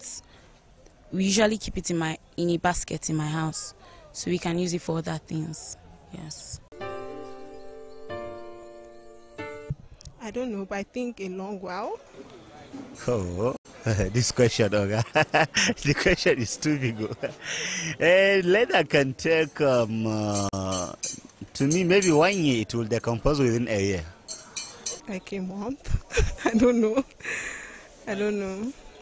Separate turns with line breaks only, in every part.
but we usually keep it in a basket in my house, so we can use it for other things. Yes.
I don't know, but I think a long while.
Oh, this question, Oga. The question is too big. Leather can take, to me, maybe 1 year. It will decompose within a year.
Like a month. I don't know.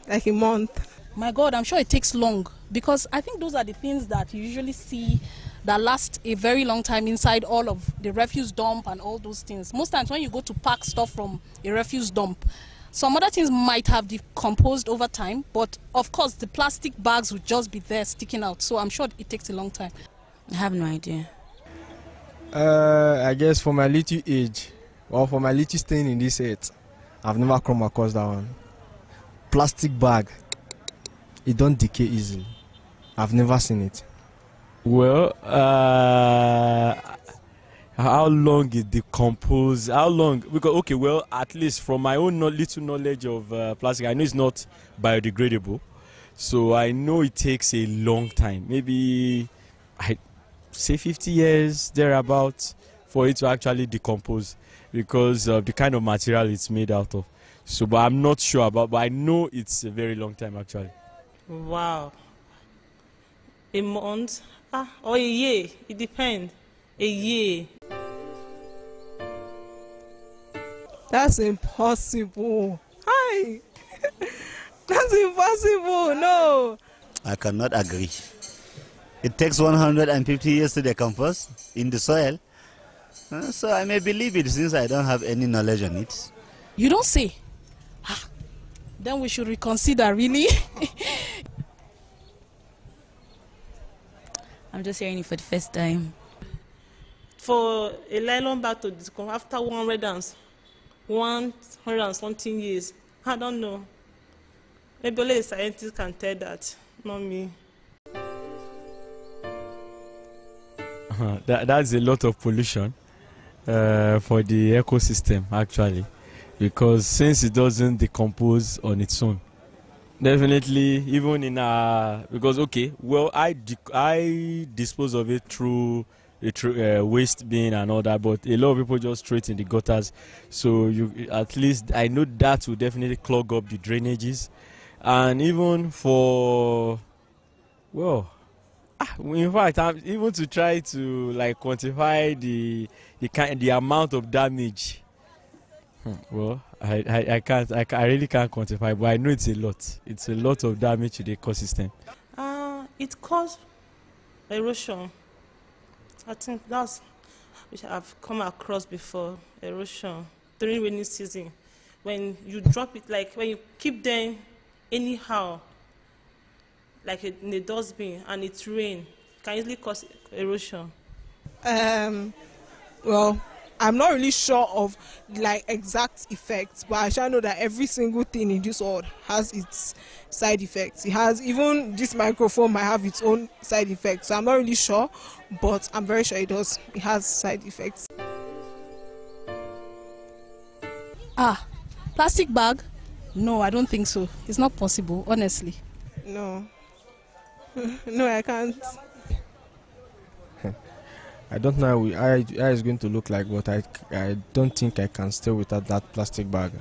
Like a month.
My God, I'm sure it takes long, because I think those are the things that you usually see that last a very long time inside all of the refuse dump and all those things. Most times when you go to pack stuff from a refuse dump, some other things might have decomposed over time, but of course the plastic bags would just be there sticking out. So I'm sure it takes a long time.
I have no idea.
I guess for my little age, or for my little staying in this earth, I've never come across that one. Plastic bag, it don't decay easily. I've never seen it.
Well, how long it decomposes? How long? Because okay, well, at least from my own little knowledge of plastic, I know it's not biodegradable, so I know it takes a long time. Maybe I say 50 years thereabouts for it to actually decompose, because of the kind of material it's made out of. So, but I'm not sure about. But I know it's a very long time actually.
Wow. A month? Or a year. It depends. A year.
That's impossible. Hi. That's impossible. No.
I cannot agree. It takes 150 years to decompose in the soil. So I may believe it since I don't have any knowledge on it.
You don't say. Then we should reconsider, really.
I'm just hearing it for the first time.
For a nylon bag to decompose after 100 something years, I don't know. Maybe only a scientist can tell that, not me.
That's a lot of pollution for the ecosystem actually, because since it doesn't decompose on its own, definitely even in because okay, well, I dispose of it through the waste bin and all that, but a lot of people just throw it in the gutters. So you, at least I know that will definitely clog up the drainages, and even for, well, in fact, even to try to like quantify the amount of damage. Well, I can't. I really can't quantify, but I know it's a lot. It's a lot of damage to the ecosystem.
It causes erosion. I think that's which I've come across before. Erosion during rainy season, when you drop it, like when you keep them anyhow, like in the dustbin, and it rain, can easily cause erosion.
Well, I'm not really sure of like exact effects, but I shall know that every single thing in this world has its side effects. It has, even this microphone might have its own side effects. So I'm not really sure, but I'm very sure it does. It has side effects.
Plastic bag? No, I don't think so. It's not possible, honestly.
No. No, I can't.
I don't know how it's going to look like, but I don't think I can stay without that plastic bag.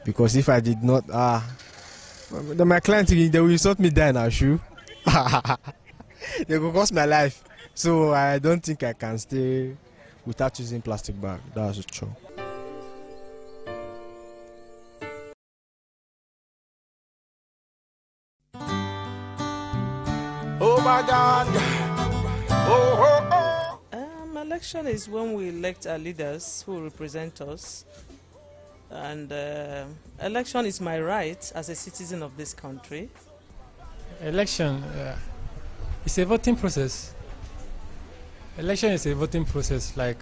Because if I did not, then my client, they will insult me there now, shoe. They will cost my life. So I don't think I can stay without using plastic bag. That's true.
Oh my God. Oh.
Election is when we elect our leaders who represent us, and election is my right as a citizen of this country.
Election is a voting process. Election is a voting process, like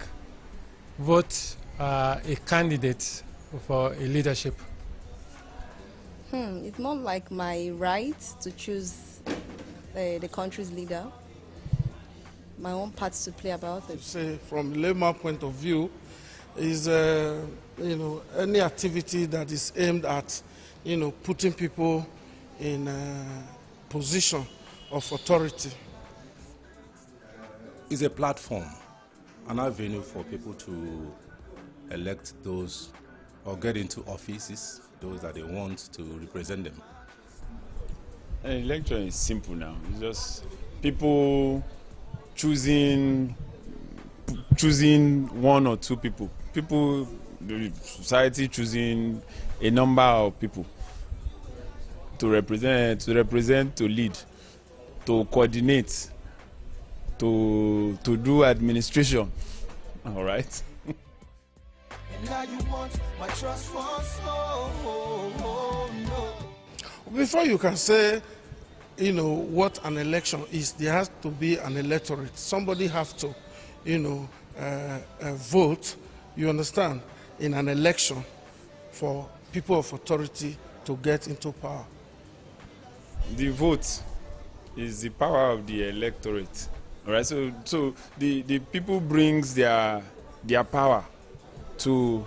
vote a candidate for a leadership.
It's not like my right to choose the country's leader. My own part to play about it.
Say from layman point of view, is any activity that is aimed at, putting people in a position of authority?
It's a platform, an avenue for people to elect those or get into offices, those that they want to represent them.
An election is simple now. It's just people choosing one or two people. The society choosing a number of people to represent, to lead, to coordinate, to do administration. All right.
Now you want my trust once more. Before you can say, what an election is, there has to be an electorate. Somebody has to, vote, you understand, in an election for people of authority to get into power.
The vote is the power of the electorate. All right. So the people brings their power to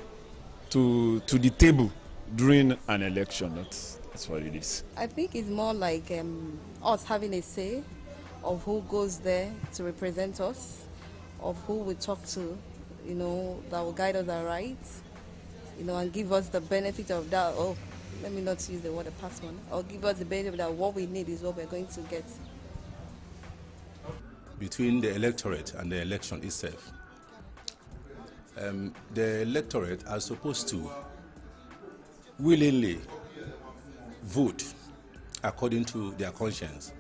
the table during an election. That's what it is.
I think it's more like us having a say of who goes there to represent us, of who we talk to, that will guide us aright, and give us the benefit of that. Oh, let me not use the word a past one. Or give us the benefit that what we need is what we're going to get.
Between the electorate and the election itself, the electorate are supposed to willingly vote according to their conscience,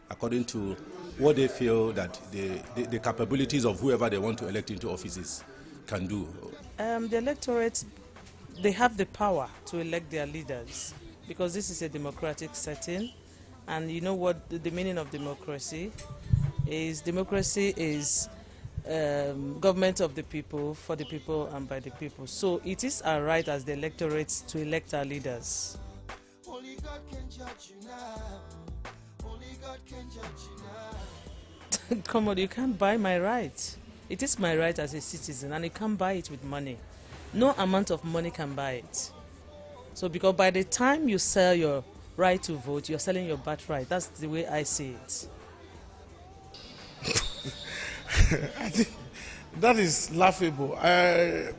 according to what they feel that the capabilities of whoever they want to elect into offices can do.
The electorate, they have the power to elect their leaders because this is a democratic setting, and you know what the meaning of democracy is? Democracy is government of the people, for the people, and by the people. So it is our right as the electorate to elect our leaders. Only God can judge you now. Only God can judge you now. Come on, you can't buy my right. It is my right as a citizen, and you can't buy it with money. No amount of money can buy it. So because by the time you sell your right to vote, you're selling your birthright. That's the way I see it.
I think that is laughable. I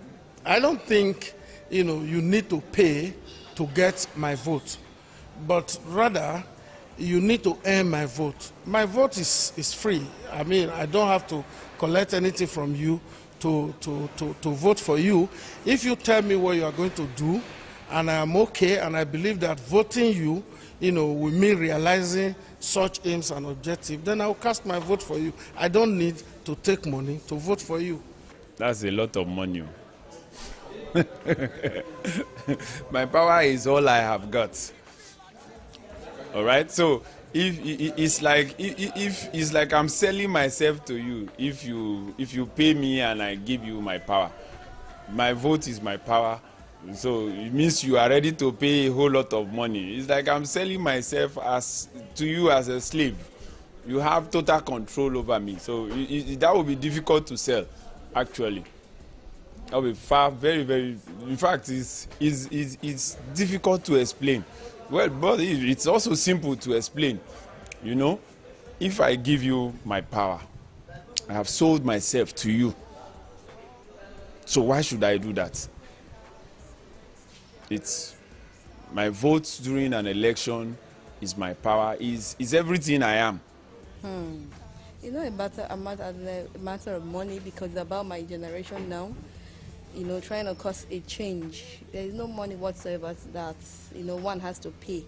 don't think you need to pay to get my vote, but rather you need to earn my vote. My vote is free. I mean, I don't have to collect anything from you to vote for you. If you tell me what you are going to do, and I am okay, and I believe that voting you, will mean realizing such aims and objectives, then I will cast my vote for you. I don't need to take money to vote for you.
That's a lot of money. My power is all I have got. All right. So if it's like I'm selling myself to you. If you pay me and I give you my power, my vote is my power. So it means you are ready to pay a whole lot of money. It's like I'm selling myself to you as a slave. You have total control over me. So that would be difficult to sell, actually. That would be very, very. In fact, it's difficult to explain. Well, but it's also simple to explain. If I give you my power, I have sold myself to you. So why should I do that? It's my vote during an election is my power, is everything I am.
A matter of money, because about my generation now, trying to cause a change. There is no money whatsoever that, one has to pay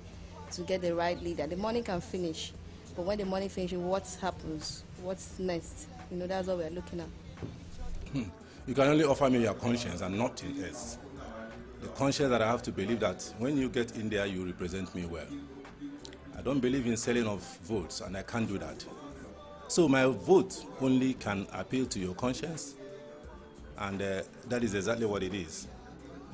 to get the right leader. The money can finish, but when the money finishes, what happens? What's next? That's what we're looking at.
You can only offer me your conscience and nothing else. The conscience that I have to believe that when you get in there, you represent me well. I don't believe in selling of votes, and I can't do that. So my vote only can appeal to your conscience, and that is exactly what it is.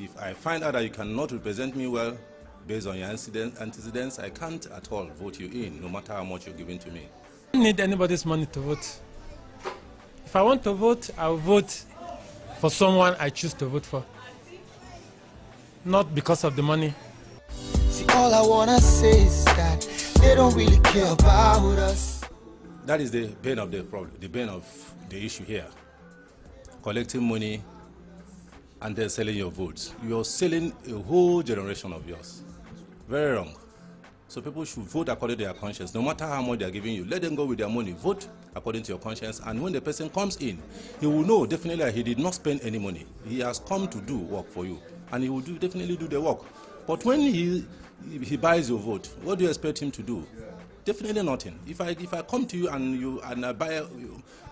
If I find out that you cannot represent me well based on your antecedents, I can't at all vote you in, no matter how much you're giving to me.
I don't need anybody's money to vote. If I want to vote, I'll vote for someone I choose to vote for. Not because of the money.
See,
All I wanna say is that they don't really care about us.
That is the bane of the problem, the bane of the issue here. Collecting money and then selling your votes. You're selling a whole generation of yours. Very wrong. So people should vote according to their conscience. No matter how much they're giving you, let them go with their money. Vote according to your conscience. And when the person comes in, he will know definitely that he did not spend any money. He has come to do work for you. And he will definitely do the work. But when he buys your vote, what do you expect him to do? Definitely nothing. If I come to you and I buy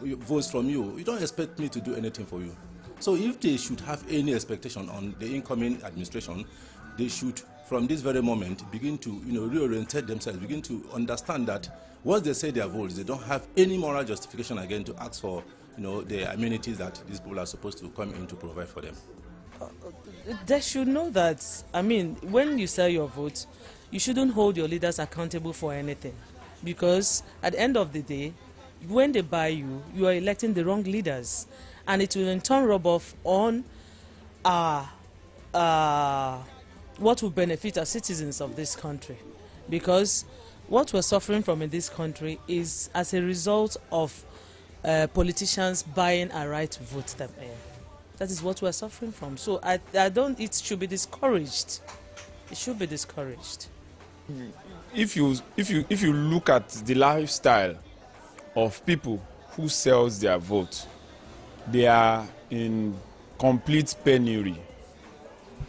votes from you, you don't expect me to do anything for you. So if they should have any expectation on the incoming administration, they should, from this very moment, begin to reorientate themselves, begin to understand that once they say their votes, they don't have any moral justification again to ask for the amenities that these people are supposed to come in to provide for them.
They should know that, when you sell your vote, you shouldn't hold your leaders accountable for anything. Because at the end of the day, when they buy you, you are electing the wrong leaders. And it will in turn rub off on what will benefit our citizens of this country. Because what we're suffering from in this country is as a result of politicians buying our right to vote them in. That is what we're suffering from. So it should be discouraged. It should be discouraged.
If you look at the lifestyle of people who sells their vote, they are in complete penury,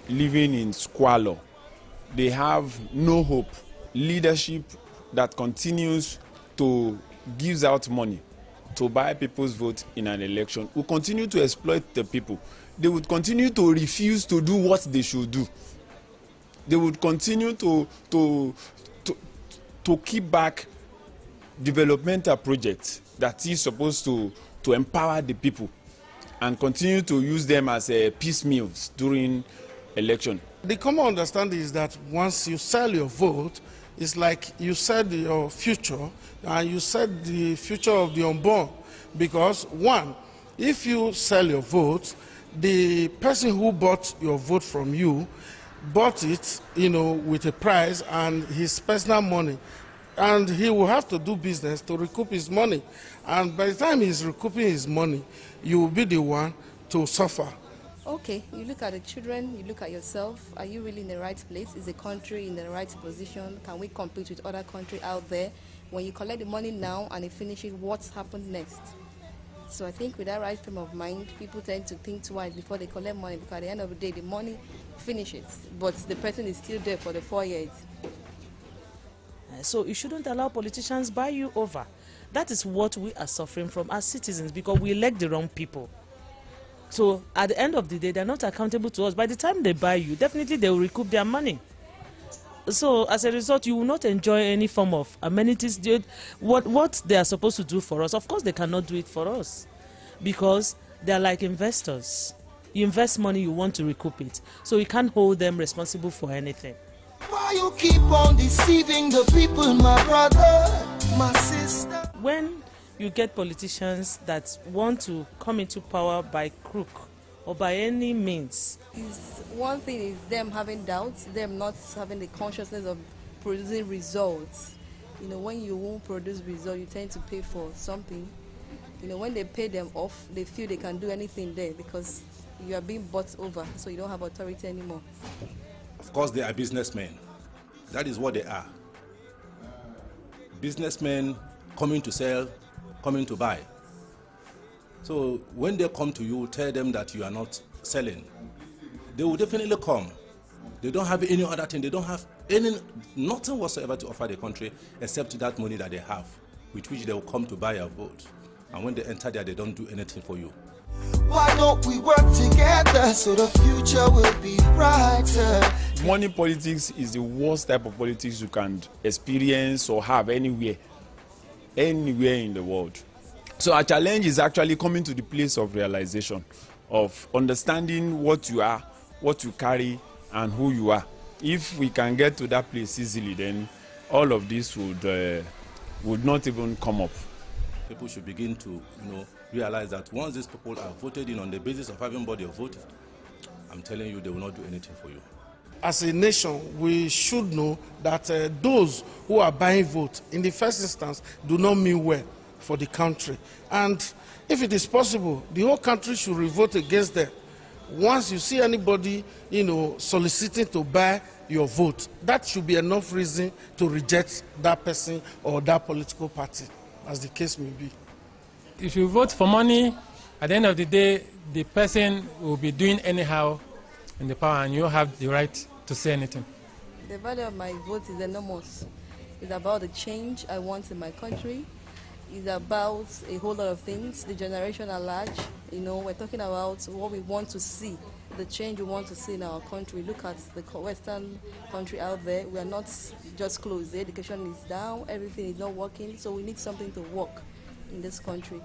living in squalor. They have no hope. Leadership that continues to gives out money to buy people's vote in an election will continue to exploit the people. They would continue to refuse to do what they should do. They would continue to keep back developmental projects that is supposed to empower the people and continue to use them as piecemeals during election.
The common understanding is that once you sell your vote, it's like you said your future and you said the future of the unborn. Because one, if you sell your vote, the person who bought your vote from you bought it, with a price and his personal money. And he will have to do business to recoup his money. And by the time he's recouping his money, you will be the one to suffer.
Okay, you look at the children, you look at yourself. Are you really in the right place? Is the country in the right position? Can we compete with other countries out there? When you collect the money now and it finishes, what's happened next? So I think with that right frame of mind, people tend to think twice before they collect money, because at the end of the day, the money finishes, but the person is still there for the 4 years.
So you shouldn't allow politicians buy you over. That is what we are suffering from as citizens, because we elect the wrong people. So at the end of the day, they're not accountable to us. By the time they buy you, definitely they will recoup their money. So as a result, you will not enjoy any form of amenities. What they are supposed to do for us, of course they cannot do it for us, because they are like investors. You invest money, you want to recoup it. So you can't hold them responsible for anything.
Why you keep on deceiving the people, my brother, my sister?
When you get politicians that want to come into power by crook or by any means.
One thing is them having doubts, them not having the consciousness of producing results. When you won't produce results, you tend to pay for something. When they pay them off, they feel they can do anything there because you are being bought over, so you don't have authority anymore.
Of course, they are businessmen. That is what they are. Businessmen coming to sell, coming to buy. So when they come to you, tell them that you are not selling. They will definitely come. They don't have any other thing. They don't have nothing whatsoever to offer the country except that money that they have, with which they will come to buy your vote. And when they enter there, they don't do anything for you.
Why don't we work together so the future will be brighter?
Money politics is the worst type of politics you can experience or have anywhere in the world. So our challenge is actually coming to the place of realization, of understanding what you are, what you carry, and who you are. If we can get to that place easily, then all of this would not even come up.
People should begin to, realize that once these people are voted in on the basis of having bought your vote, I'm telling you, they will not do anything for you.
as a nation, we should know that those who are buying votes, in the first instance, do not mean well for the country. And if it is possible, the whole country should revolt against them. Once you see anybody, soliciting to buy your vote, that should be enough reason to reject that person or that political party, as the case may be.
If you vote for money, at the end of the day, the person will be doing anyhow in the power, and you have the right to say anything.
The value of my vote is enormous. It's about the change I want in my country. It's about a whole lot of things, the generation at large. We're talking about what we want to see, the change we want to see in our country. Look at the Western country out there. We are not just closed. The education is down, everything is not working, so we need something to work in this country.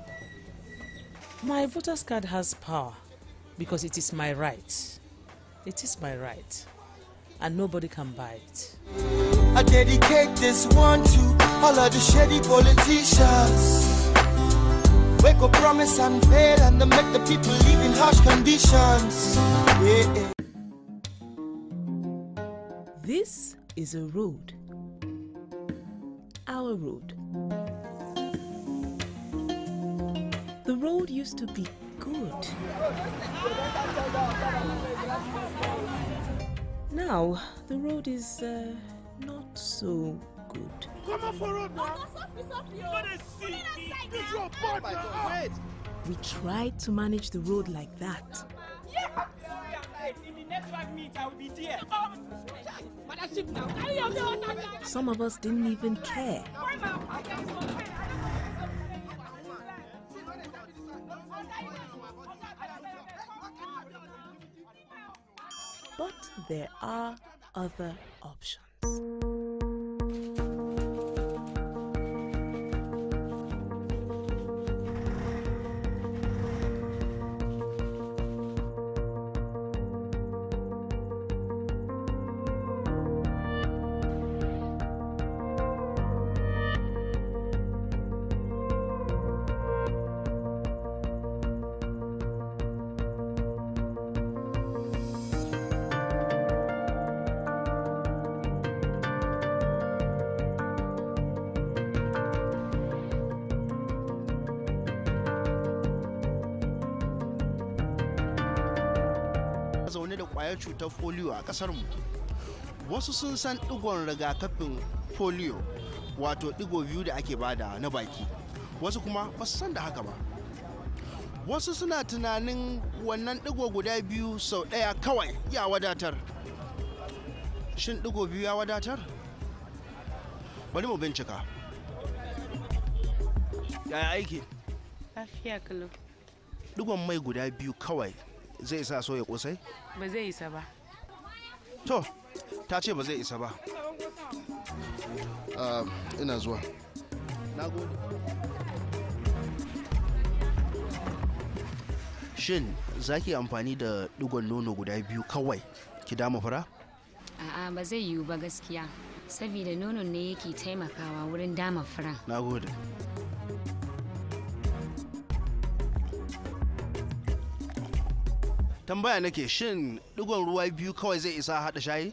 My voter's card has power because it is my right. It is my right, and nobody can buy it.
I dedicate this one to all of the shady politicians. Wake up, promise and fail, and they make the people live in harsh conditions. Yeah.
This is a road. Our road. The road used to be good. Now, the road is not so good.
Come on for road now.
We tried to manage the road like that. Some of us didn't even care. But there are other options.
zaune da kwayar cutar polio a kasar mu. Wasu sun san digon rigakafin polio, wato digo biyu da ake bada na baki. Wasu kuma ba su san da haka ba. Wasu suna tunanin wannan digo guda biyu sau daya kawai ya wadatar. Shin digo biyu ya wadatar? Bari mu bincika. Yaya aiki?
Lafiya kalau.
Digon mai guda biyu kawai zai isa soya kosai?
Ba zai isa ba.
To, ta ce ba zai isa ba. Ina zuwa. Na gode. Shin za ki amfani da digon nono guda biyu kawai ki dama fura?
A'a, ba zai yiwu ba gaskiya. Saboda nonon ne yake taimakawa wurin dama furan.
Na gode. Tambaya nake, shin digon ruwa biyu kawai zai isa hada shayi?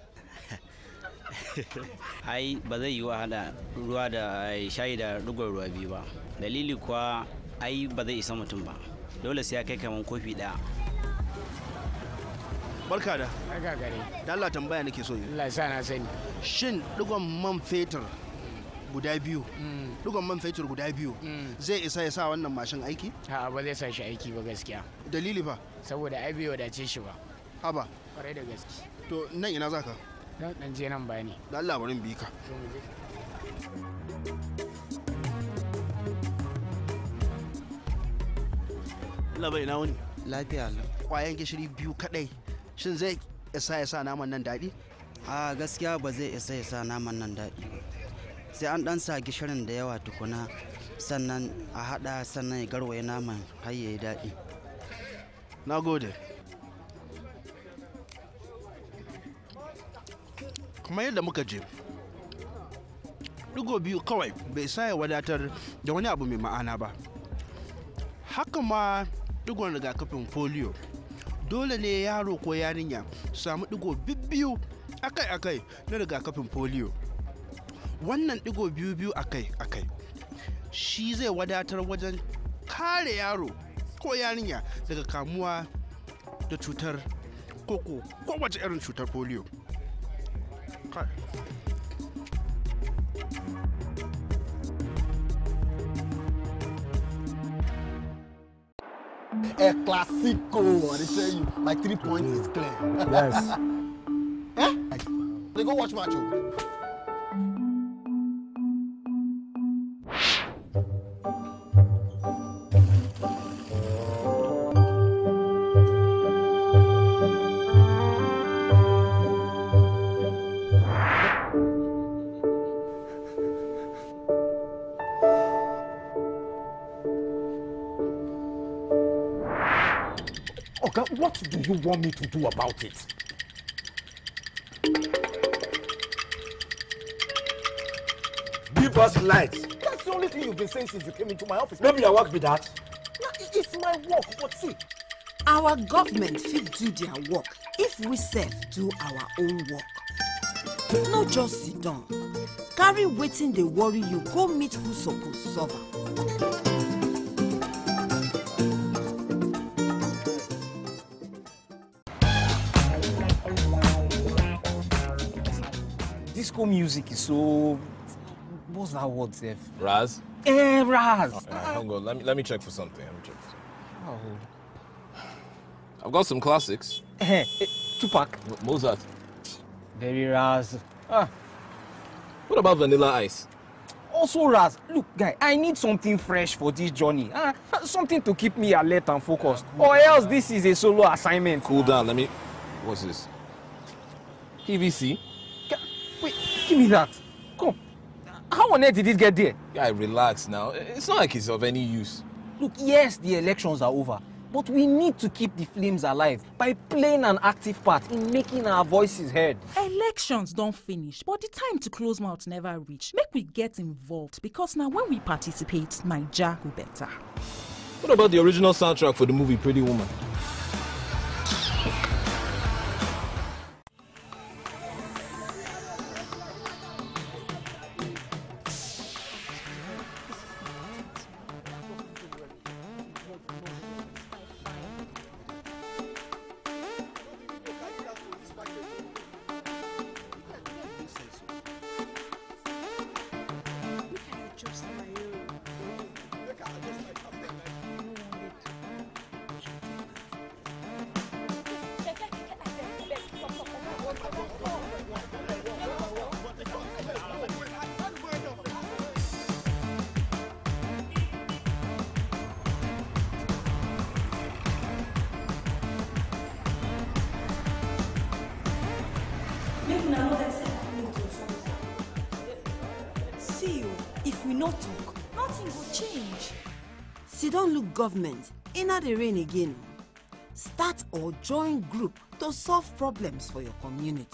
Ai ba zai yiwu a hada ruwa da shayi da digon ruwa biyu ba. Dalili kuwa ai ba zai isa mutum ba. Dole sai ya kai kaman kofi daya.
Barka da.
Barka gare.
Da Allah tambaya nake so yi.
Allah sa na sani.
Shin digon man fetur guda biyu, digon man fetur guda biyu zai isa ya sa wannan mashin aiki?
A'a, ba zai sa shi aiki ba gaskiya.
Dalili fa?
Saboda ai bai wadace shi ba.
Haba.
Kwarai da gaske.
To nan ina zaka?
Dan je nan bani.
Da Allah bari bi ka. Allah bai na wani.
Lafiya lau.
Kwayan gishiri biyu kadai. Shin zai isa ya sa naman nan daɗi?
A gaskiya ba zai isa ya sa naman nan daɗi ba. Sai an ɗan sa gishirin da yawa tukuna, sannan a haɗa, sannan ya garwaye naman har ya yi daɗi.
Na gode. Kuma yadda muka je, digo biyu kawai bai sa ya wadatar da wani abu mai ma'ana ba. Haka ma digon rigakafin polio, dole ne yaro ko yarinya su samu digo biyu akai-akai na rigakafin polio. Wannan ɗigo biyu akai-akai shi zai wadatar wajen kare yaro ko yarinya daga kamuwa da cutar koko kowace irin cutar polio.
A classico, I tell you, like 3 points is clear.
Yes.
Eh? They go watch match.
Okay, what do you want me to do about it?
Give us light.
That's the only thing you've been saying since you came into my office.
Maybe your work be that.
No, it's my work, but see.
Our government fit do their work if we sef do our own work. No just sit down. Carry wetin dey worry you go meet who suppose solve am.
Disco music is so... What's that word, Seth?
Raz?
Raz!
Hang on, let me check for something.
Oh.
I've got some classics.
Tupac.
Mozart.
Very Raz.
What about Vanilla Ice?
Also Raz. Look, guy, I need something fresh for this journey. Something to keep me alert and focused. Or else this is a solo assignment.
Cool down, What's this? PVC?
Wait, give me that. Come. How on earth did it get there?
Guy, relax now. It's not like it's of any use.
Look, yes, the elections are over, but we need to keep the flames alive by playing an active part in making our voices heard.
Elections don't finish, but the time to close mouth never reach. Make we get involved, because now when we participate, Naija go better.
What about the original soundtrack for the movie Pretty Woman?
See you, if we not talk, nothing will change. See, don't look government, inna the rain again. Start or join group to solve problems for your community.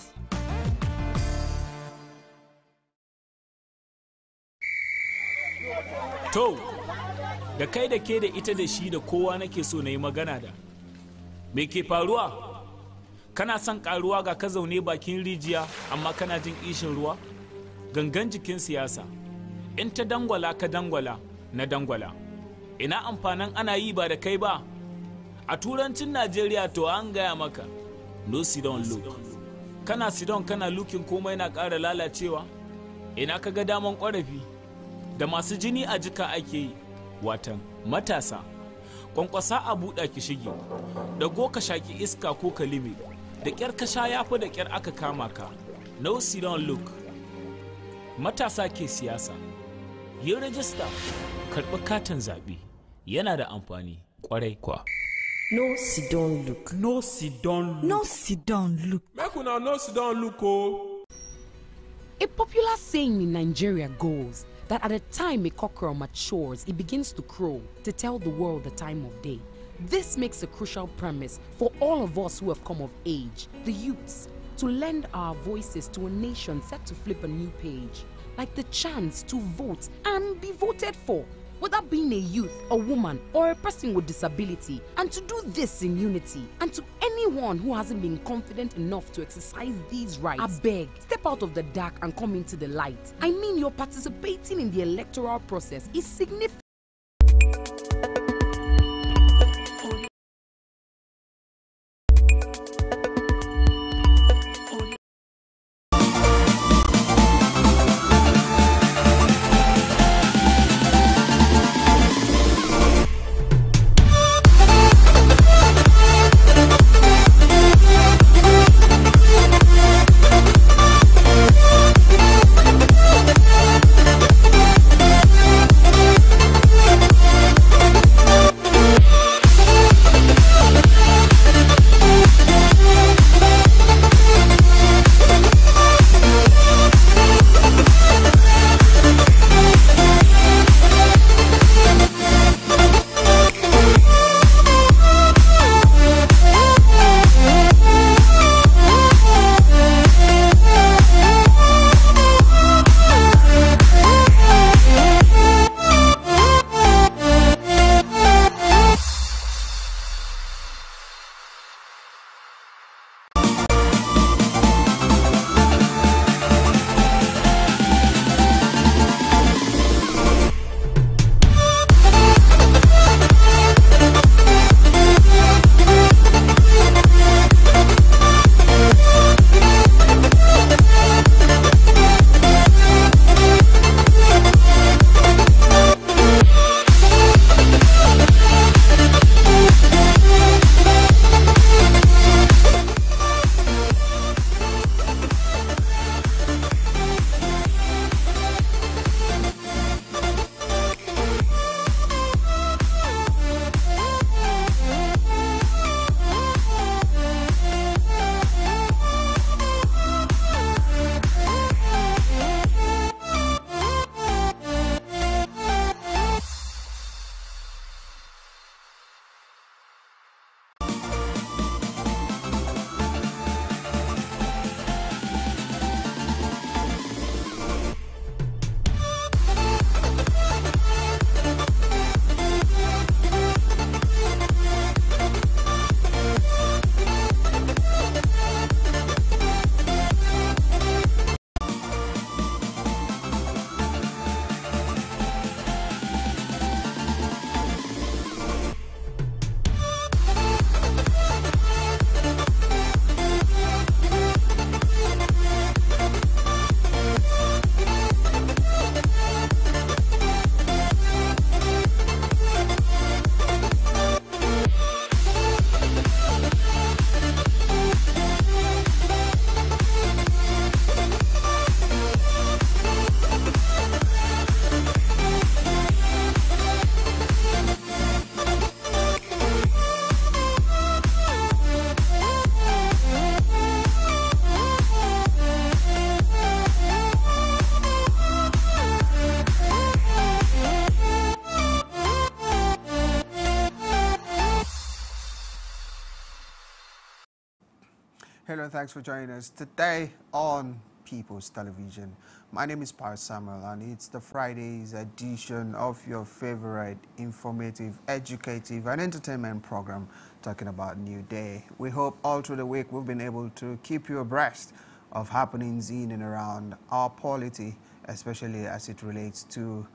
To, da kai da ke da ita da shi da kowa nake so na yi magana da. Me ke faruwa? Kana son karuwa ga ka zaune bakin rijiya amma kana jin ishin ruwa? Gangan jikin siyasa. In ta dangwala ka dangwala na dangwala. Ina amfanin ana yi ba da kai ba? A turancin Najeriya to an gaya maka. No sit down look. Kana sit down kana looking komai na ƙara lalacewa? Ina ka ga daman ƙorafi? Da masu jini a jika ake yi, watan matasa. Kwankwasa a buɗa ki shige, da go ka shaki iska ko kalime, da ƙyar ka sha yafi da ƙyar aka kama ka. No sit down look. Matasa ke siyasa. Yin rajista, karɓi katin zaɓe, yana da amfani ƙwarai kwa.
No sit down look.
No sit down look.
No sit down look.
Make una no sit down look oh.
A popular saying in Nigeria goes that at the time a cockerel matures, it begins to crow to tell the world the time of day. This makes a crucial premise for all of us who have come of age, the youths, to lend our voices to a nation set to flip a new page, like the chance to vote and be voted for. whether being a youth, a woman, or a person with disability, and to do this in unity. And to anyone who hasn't been confident enough to exercise these rights, I beg, step out of the dark and come into the light. I mean, you're participating in the electoral process is significant.
Hello, thanks for joining us today on People's Television. My name is Paris Samuel, and it's the Friday's edition of your favorite informative, educative, and entertainment program talking about New Day. We hope all through the week we've been able to keep you abreast of happenings in and around our polity, especially as it relates to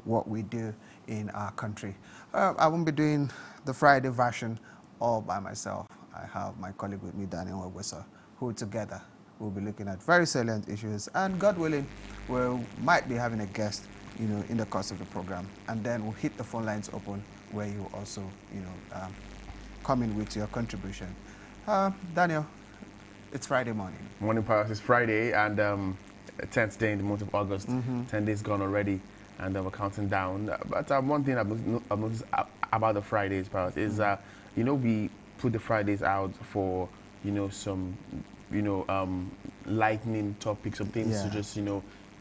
what we do in our country. I won't be doing the Friday version all by myself. I have my colleague with me, Daniel Ogwesa, who together will be looking at very salient issues, and God willing, we might be having a guest, in the course of the program, and then we'll hit the phone lines open where you also, come in with your contribution. Daniel, it's Friday morning.
Morning, Paris. It's Friday, and 10th day in the month of August. 10 days gone already, and we're counting down. But one thing I've noticed about the Fridays, Paris, is we put the Fridays out for some lightning topics, some things to just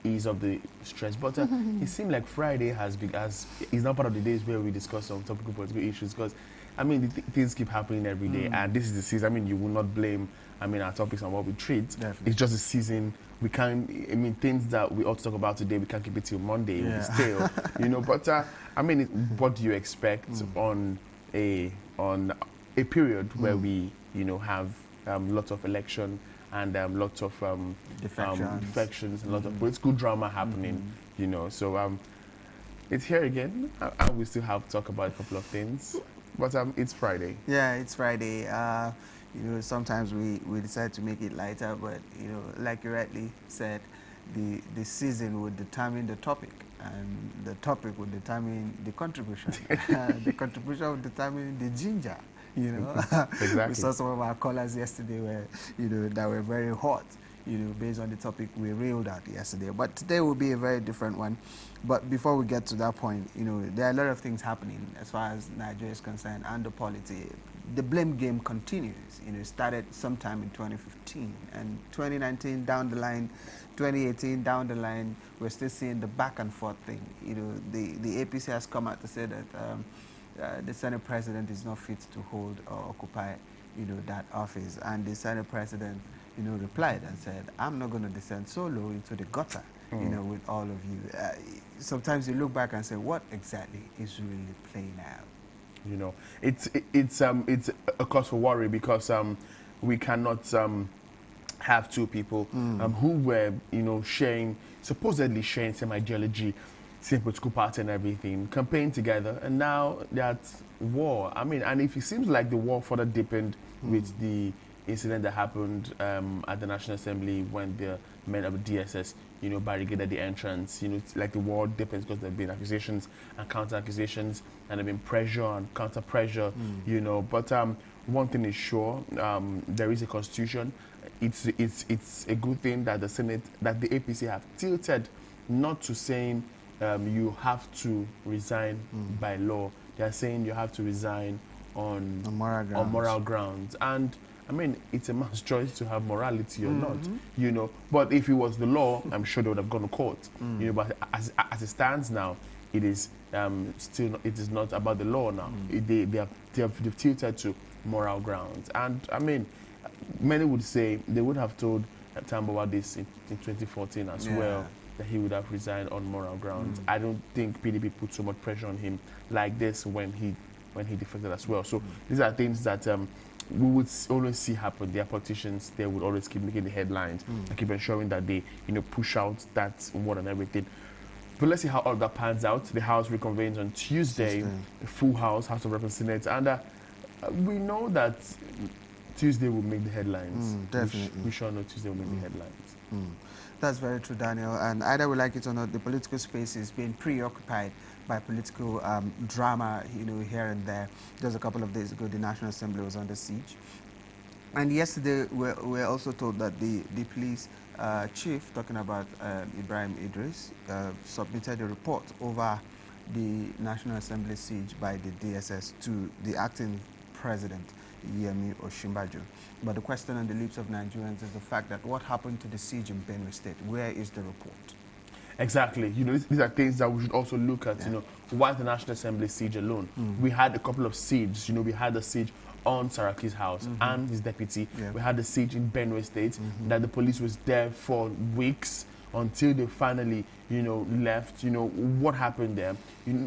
ease of the stress. But it seemed like Friday is not part of the days where we discuss some topical political issues, because I mean things keep happening every day, and this is the season. I mean, you will not blame our topics on what we treat. Definitely. It's just a season. We can't. I mean, things that we ought to talk about today, we can't keep it till Monday. It will be stale, you know. But I mean, what do you expect on a period where we have lots of election and lots of defections, and lots of political drama happening, you know. So it's here again. We still have to talk about a couple of things, but it's Friday.
Yeah, it's Friday. You know, sometimes we decide to make it lighter, but you know, like you rightly said, the season would determine the topic, and the topic would determine the contribution. The contribution would determine the ginger. You know,
exactly.
We saw some of our callers yesterday where that were very hot. You know, based on the topic we reeled out yesterday. But today will be a very different one. But before we get to that point, you know, there are a lot of things happening as far as Nigeria is concerned and the polity. The blame game continues. You know, it started sometime in 2015 and 2019 down the line, 2018 down the line. We're still seeing the back and forth thing. You know, the APC has come out to say that the Senate President is not fit to hold or occupy, that office. And the Senate President, replied and said, I'm not going to descend so low into the gutter, with all of you. Sometimes you look back and say, what exactly is really playing out?
You know, it's a cause for worry, because we cannot have two people who were, supposedly sharing same ideology, same political party and everything, campaign together, and now that's war. I mean, and if it seems like the war further deepened with the incident that happened at the National Assembly when the men of the DSS, barricaded the entrance, it's like the war deepens because there have been accusations and counter-accusations, and there have been pressure and counter-pressure, But one thing is sure, there is a constitution. It's a good thing that the Senate, that the APC have tilted not to saying you have to resign by law. They are saying you have to resign on moral grounds. And I mean, it's a man's choice to have morality or not, But if it was the law, I'm sure they would have gone to court, But as it stands now, it is it is not about the law now. They've tilted to moral grounds. And I mean, many would say they would have told Tambuwal this in 2014 as well, that he would have resigned on moral grounds. I don't think PDP put so much pressure on him like this when he defected as well. So these are things that we would always see happen. Their politicians, they would always keep making the headlines and keep ensuring that they, push out that word and everything. But let's see how all that pans out. The House reconvenes on Tuesday, a full House of Representatives, and we know that Tuesday will make the headlines.
Definitely.
We sure know Tuesday will make the headlines.
That's very true, Daniel. And either we like it or not, the political space is being preoccupied by political drama, here and there. Just a couple of days ago, the National Assembly was under siege. And yesterday, we're also told that the police chief, talking about Ibrahim Idris, submitted a report over the National Assembly siege by the DSS to the acting president, Yemi Osinbajo. But the question on the lips of Nigerians is the fact that what happened to the siege in Benue State? Where is the report?
Exactly. These are things that we should also look at. Why the National Assembly siege alone? We had a couple of sieges. We had the siege on Saraki's house and his deputy. We had the siege in Benue State, that the police was there for weeks until they finally, left. What happened there?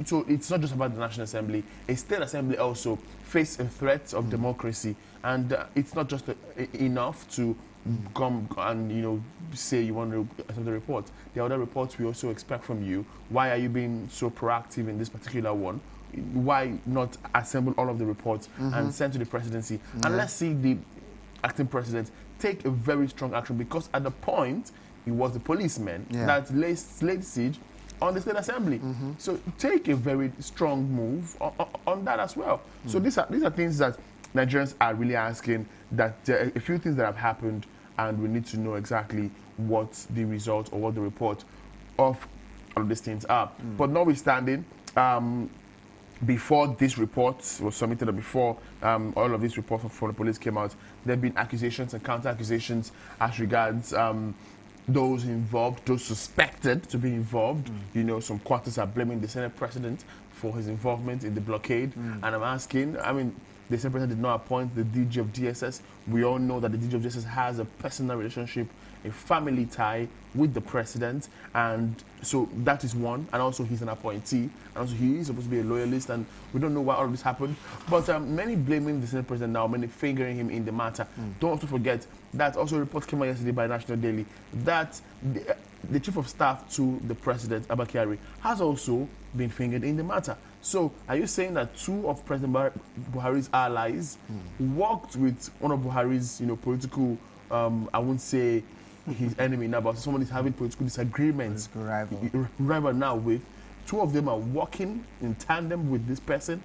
So it's not just about the National Assembly. A state assembly also face a threat of democracy, and it's not just enough to come and say you want to accept the report. There are other reports we also expect from you. Why are you being so proactive in this particular one? Why not assemble all of the reports and send to the presidency? And let's see the acting president take a very strong action, because at the point it was the policemen that laid siege on the state assembly. So take a very strong move on that as well. So these are things that Nigerians are really asking, that there are a few things that have happened, and we need to know exactly what the result or what the report of all of these things are. But notwithstanding, before this report was submitted, or before all of these reports from the police came out, there have been accusations and counter-accusations as regards those involved, those suspected to be involved. You know, some quarters are blaming the Senate president for his involvement in the blockade. And I'm asking, I mean, the Senate president did not appoint the DG of DSS. We all know that the DG of DSS has a personal relationship, a family tie with the president, and so that is one. And also he's an appointee, and also he is supposed to be a loyalist, and we don't know why all of this happened. But many blaming the Senate president now, many fingering him in the matter. Don't also forget that also a report came out yesterday by National Daily that the chief of staff to the president, Abba Kyari, has also been fingered in the matter. So, are you saying that two of President Buhari's allies worked with one of Buhari's, you know, political, I wouldn't say his enemy now, but someone is having political disagreements, rival now with, two of them are working in tandem with this person?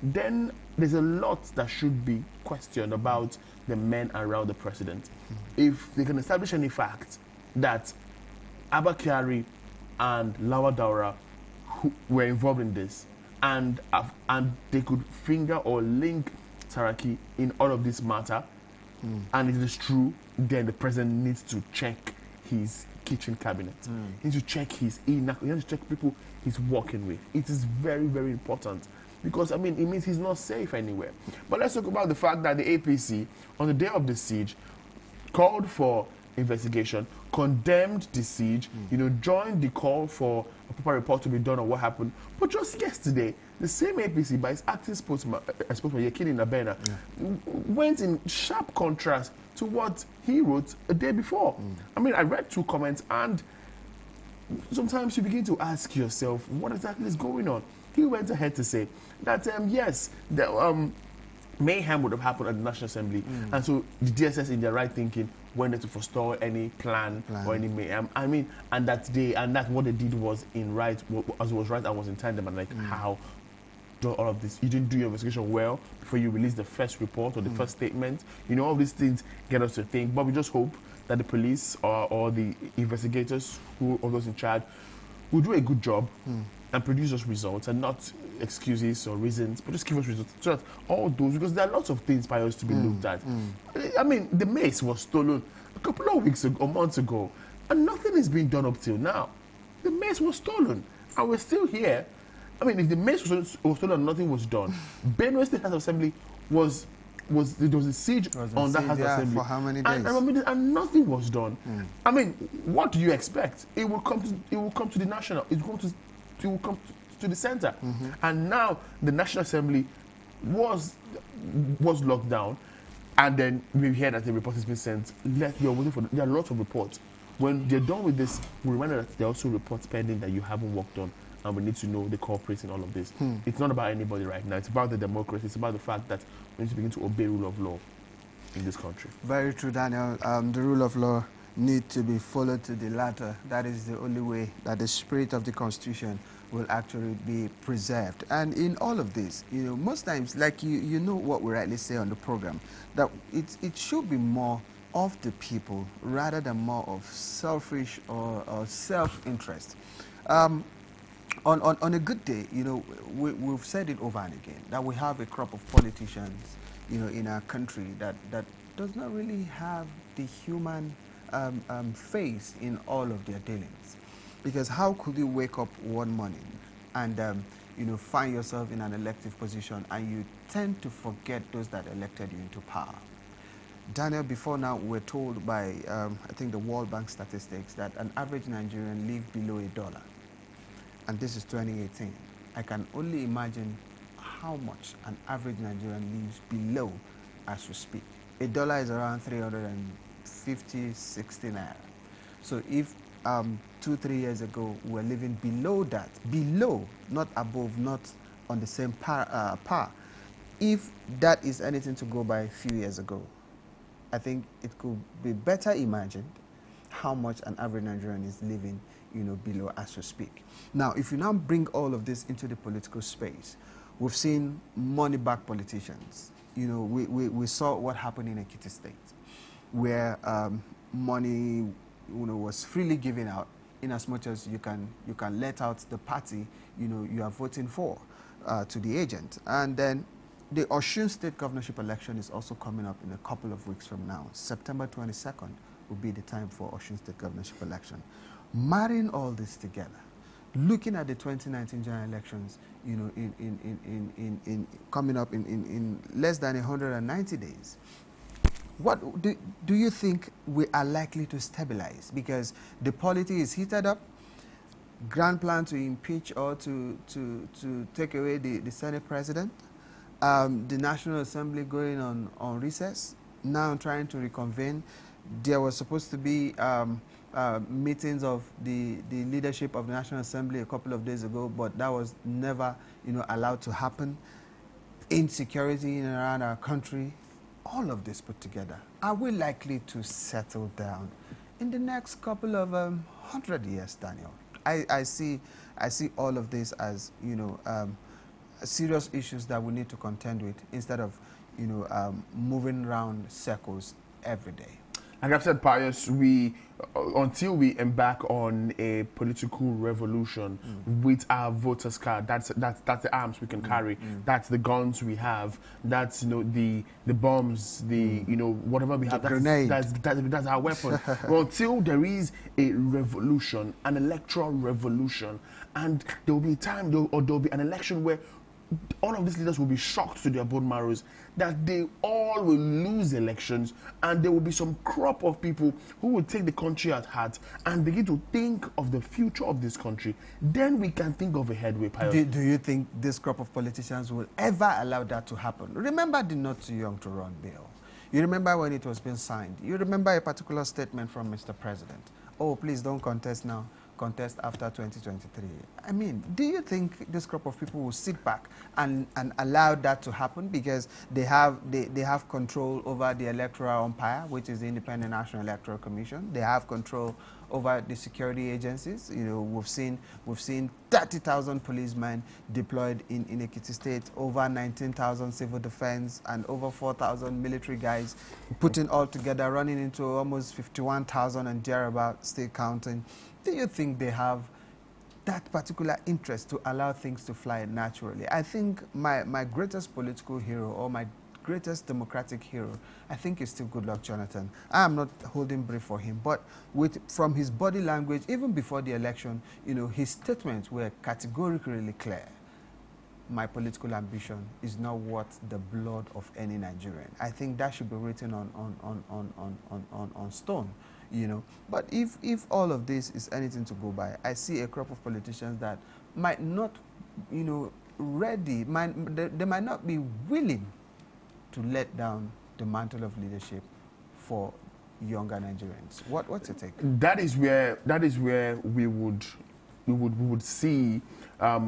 Then there's a lot that should be questioned about the men around the president. If they can establish any fact that Abba Kyari and Lawal Daura were involved in this, and they could finger or link Saraki in all of this matter, and it is true, then the president needs to check his kitchen cabinet. He needs to check his email. He needs to check people he's working with. It is very, very important, because, I mean, it means he's not safe anywhere. But let's talk about the fact that the APC, on the day of the siege, called for investigation, condemned the siege, you know, joined the call for a proper report to be done on what happened. But just yesterday, the same APC, by its acting spokesman Yekini Nabena, went in sharp contrast to what he wrote a day before. I mean, I read two comments, and sometimes you begin to ask yourself, what exactly is going on? He went ahead to say that, yes, the mayhem would have happened at the National Assembly, and so the DSS, in their right thinking, went there to forestall any plan or any mayhem. I mean, and that what they did was in right, as was right and was in tandem. And like, how do all of this? You didn't do your investigation well before you released the first report or the first statement. You know, all these things get us to think. But we just hope that the police or the investigators, or those in charge, will do a good job and produce us results, and not excuses or reasons, but just give us results. So that all those, because there are lots of things by us to be looked at. I mean, the mace was stolen a couple of weeks ago, or months ago, and nothing is being done up till now. The mace was stolen, and we're still here. I mean, if the mace was stolen and nothing was done, Benue State House of Assembly there was a siege on that House of Assembly.
For how many days?
And nothing was done. I mean, what do you expect? It will come to the national. It will come to the center. And now the National Assembly was locked down, and then we hear that the report has been sent. We are waiting for. There are lots of reports. When they're done with this, we remember that there are also reports pending that you haven't worked on, and we need to know the culprits in all of this. It's not about anybody right now. It's about the democracy. It's about the fact that we need to begin to obey rule of law in this country.
Very true, Daniel. The rule of law need to be followed to the latter. That is the only way that the spirit of the Constitution will actually be preserved. And in all of this, you know, most times, like you know what we rightly say on the program, that it should be more of the people rather than more of selfish or self-interest. On a good day, you know, we've said it over and again, that we have a crop of politicians, you know, in our country that does not really have the human face in all of their dealings. Because how could you wake up one morning and, you know, find yourself in an elective position and you tend to forget those that elected you into power? Daniel, before now, we're told by, I think, the World Bank statistics that an average Nigerian lives below $1. And this is 2018. I can only imagine how much an average Nigerian lives below as we speak. $1 is around 350, 60 naira. So if 2-3 years ago we were living below that, below, not above, not on the same par, if that is anything to go by a few years ago, I think it could be better imagined how much an average Nigerian is living, you know, below as we speak. Now, if you now bring all of this into the political space, we've seen money-backed politicians. You know, we saw what happened in Ekiti State, where money, you know, was freely given out, in as much as you can let out the party, you know, you are voting for to the agent. And then the Osun State governorship election is also coming up in a couple of weeks from now, September 22nd, will be the time for Osun State governorship election. Marrying all this together, looking at the 2019 general elections, you know, in coming up in less than 190 days, what do you think we are likely to stabilize? Because the polity is heated up. Grand plan to impeach or to take away the Senate president. The National Assembly going on recess, now trying to reconvene. There was supposed to be meetings of the leadership of the National Assembly a couple of days ago, but that was never, you know, allowed to happen. Insecurity in and around our country, all of this put together. Are we likely to settle down in the next couple of 100 years, Daniel? I see all of this as, you know, serious issues that we need to contend with instead of, you know, moving around circles every day.
Like I've said, Pius, until we embark on a political revolution with our voters card, that's the arms we can carry, that's the guns we have, that's, you know, the bombs, the you know, whatever we have, that's our weapon. Well, until there is a revolution, an electoral revolution, and there will be a time, there will be an election where all of these leaders will be shocked to their bone marrows that they all will lose elections, and there will be some crop of people who will take the country at heart and begin to think of the future of this country. Then we can think of a headway, Pius.
Do you think this crop of politicians will ever allow that to happen? Remember the Not Too Young to Run bill. You remember when it was being signed. You remember a particular statement from Mr. President. Oh, please don't contest now. Contest after 2023. I mean, do you think this group of people will sit back and allow that to happen because they have control over the electoral umpire, which is the Independent National Electoral Commission? They have control over the security agencies. You know, we've seen 30,000 policemen deployed in Ekiti State, over 19,000 civil defense, and over 4,000 military guys, putting all together, running into almost 51,000 and thereabout, still counting. Do you think they have that particular interest to allow things to fly naturally? I think my greatest political hero, or my greatest democratic hero, I think is still Goodluck Jonathan. I am not holding brief for him, but from his body language, even before the election, you know, his statements were categorically clear. My political ambition is not worth the blood of any Nigerian. I think that should be written on stone. You know, but if all of this is anything to go by, I see a crop of politicians that might not, you know, ready, they might not be willing to let down the mantle of leadership for younger Nigerians. What's your take?
That is where we would see a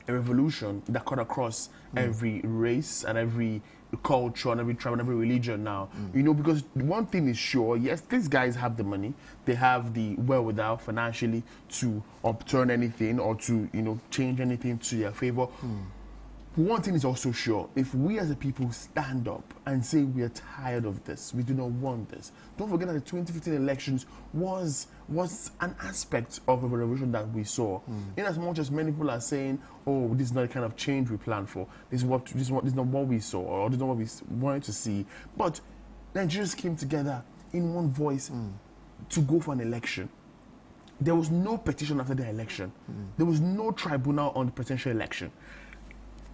revolution that cut across every race and every culture and every tribe and every religion now. You know, because one thing is sure, yes, these guys have the money, they have the wherewithal financially to upturn anything or to, you know, change anything to their favor. One thing is also sure, if we as a people stand up and say we are tired of this, we do not want this. Don't forget that the 2015 elections was an aspect of a revolution that we saw. In as much as many people are saying, oh, this is not the kind of change we planned for, this is not what we saw, or this is not what we wanted to see. But Nigerians came together in one voice to go for an election. There was no petition after the election. There was no tribunal on the presidential election.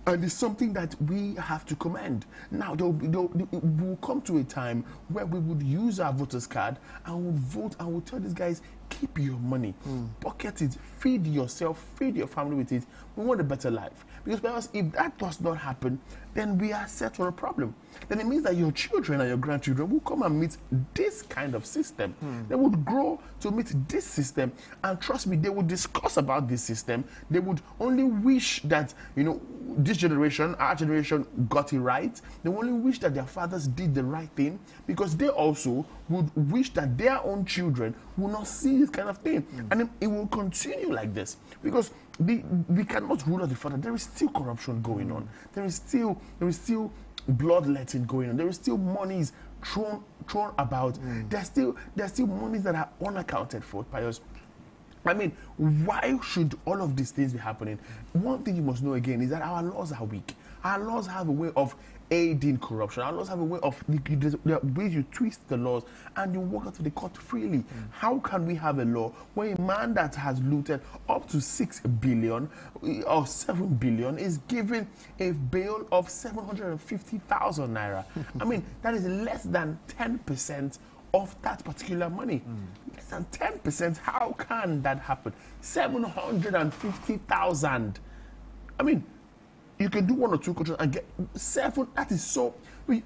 And it's something that we have to commend. Now, we'll come to a time where we would use our voters card and we'll vote and we'll tell these guys, keep your money, pocket it, feed yourself, feed your family with it. We want a better life. Because if that does not happen, then we are set for a problem. Then it means that your children and your grandchildren will come and meet this kind of system. They would grow to meet this system. And trust me, they would discuss about this system. They would only wish that, you know, this generation, our generation, got it right. They only wish that their fathers did the right thing, because they also would wish that their own children will not see this kind of thing. And it will continue like this, because we cannot rule out the fact that there is still corruption going on. There is still bloodletting going on. There is still monies thrown about. There's still monies that are unaccounted for, Pius. I mean, why should all of these things be happening? One thing you must know again is that our laws are weak. Our laws have a way of aiding corruption. Our laws have a way of, there are ways you twist the laws and you walk out to the court freely. How can we have a law where a man that has looted up to 6 billion or 7 billion is given a bail of 750,000 naira? I mean, that is less than 10% of that particular money. Less than 10%. How can that happen? 750,000. I mean, you can do 1 or 2 controls and get 7. That is so,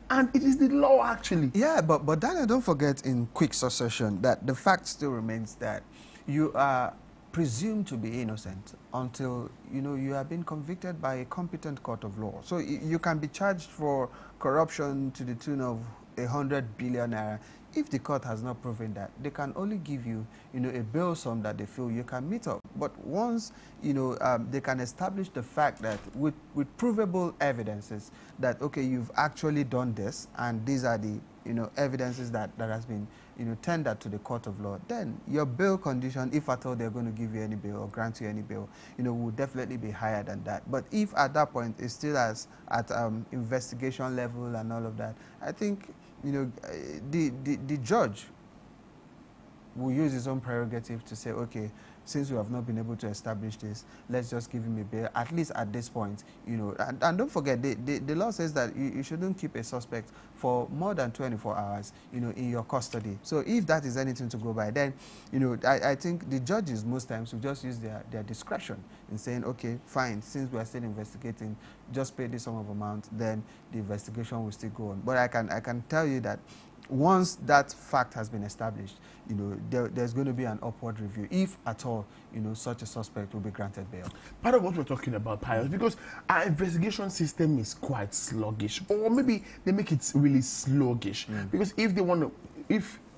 and it is the law actually.
Yeah, but Daniel, don't forget in quick succession that the fact still remains that you are presumed to be innocent until you have been convicted by a competent court of law. So you can be charged for corruption to the tune of 100 billion naira. If the court has not proven that, they can only give you, a bail sum that they feel you can meet up. But once, they can establish the fact that with provable evidences that, okay, you've actually done this, and these are the, evidences that has been, tendered to the court of law, then your bail condition, if at all they're going to give you any bail or grant you any bail, will definitely be higher than that. But if at that point it's still at investigation level and all of that, I think, the judge will use his own prerogative to say, okay, since we have not been able to establish this, let's just give him a bail, at least at this point, And don't forget, the law says that you shouldn't keep a suspect for more than 24 hours, in your custody. So if that is anything to go by, then, I think the judges most times will just use their discretion in saying, okay, fine, since we are still investigating, just pay this sum of amount, then the investigation will still go on. But I can tell you that once that fact has been established, there's going to be an upward review, if at all, such a suspect will be granted bail.
Part of what we're talking about, Pius, because our investigation system is quite sluggish, or maybe they make it really sluggish. Because if they want to,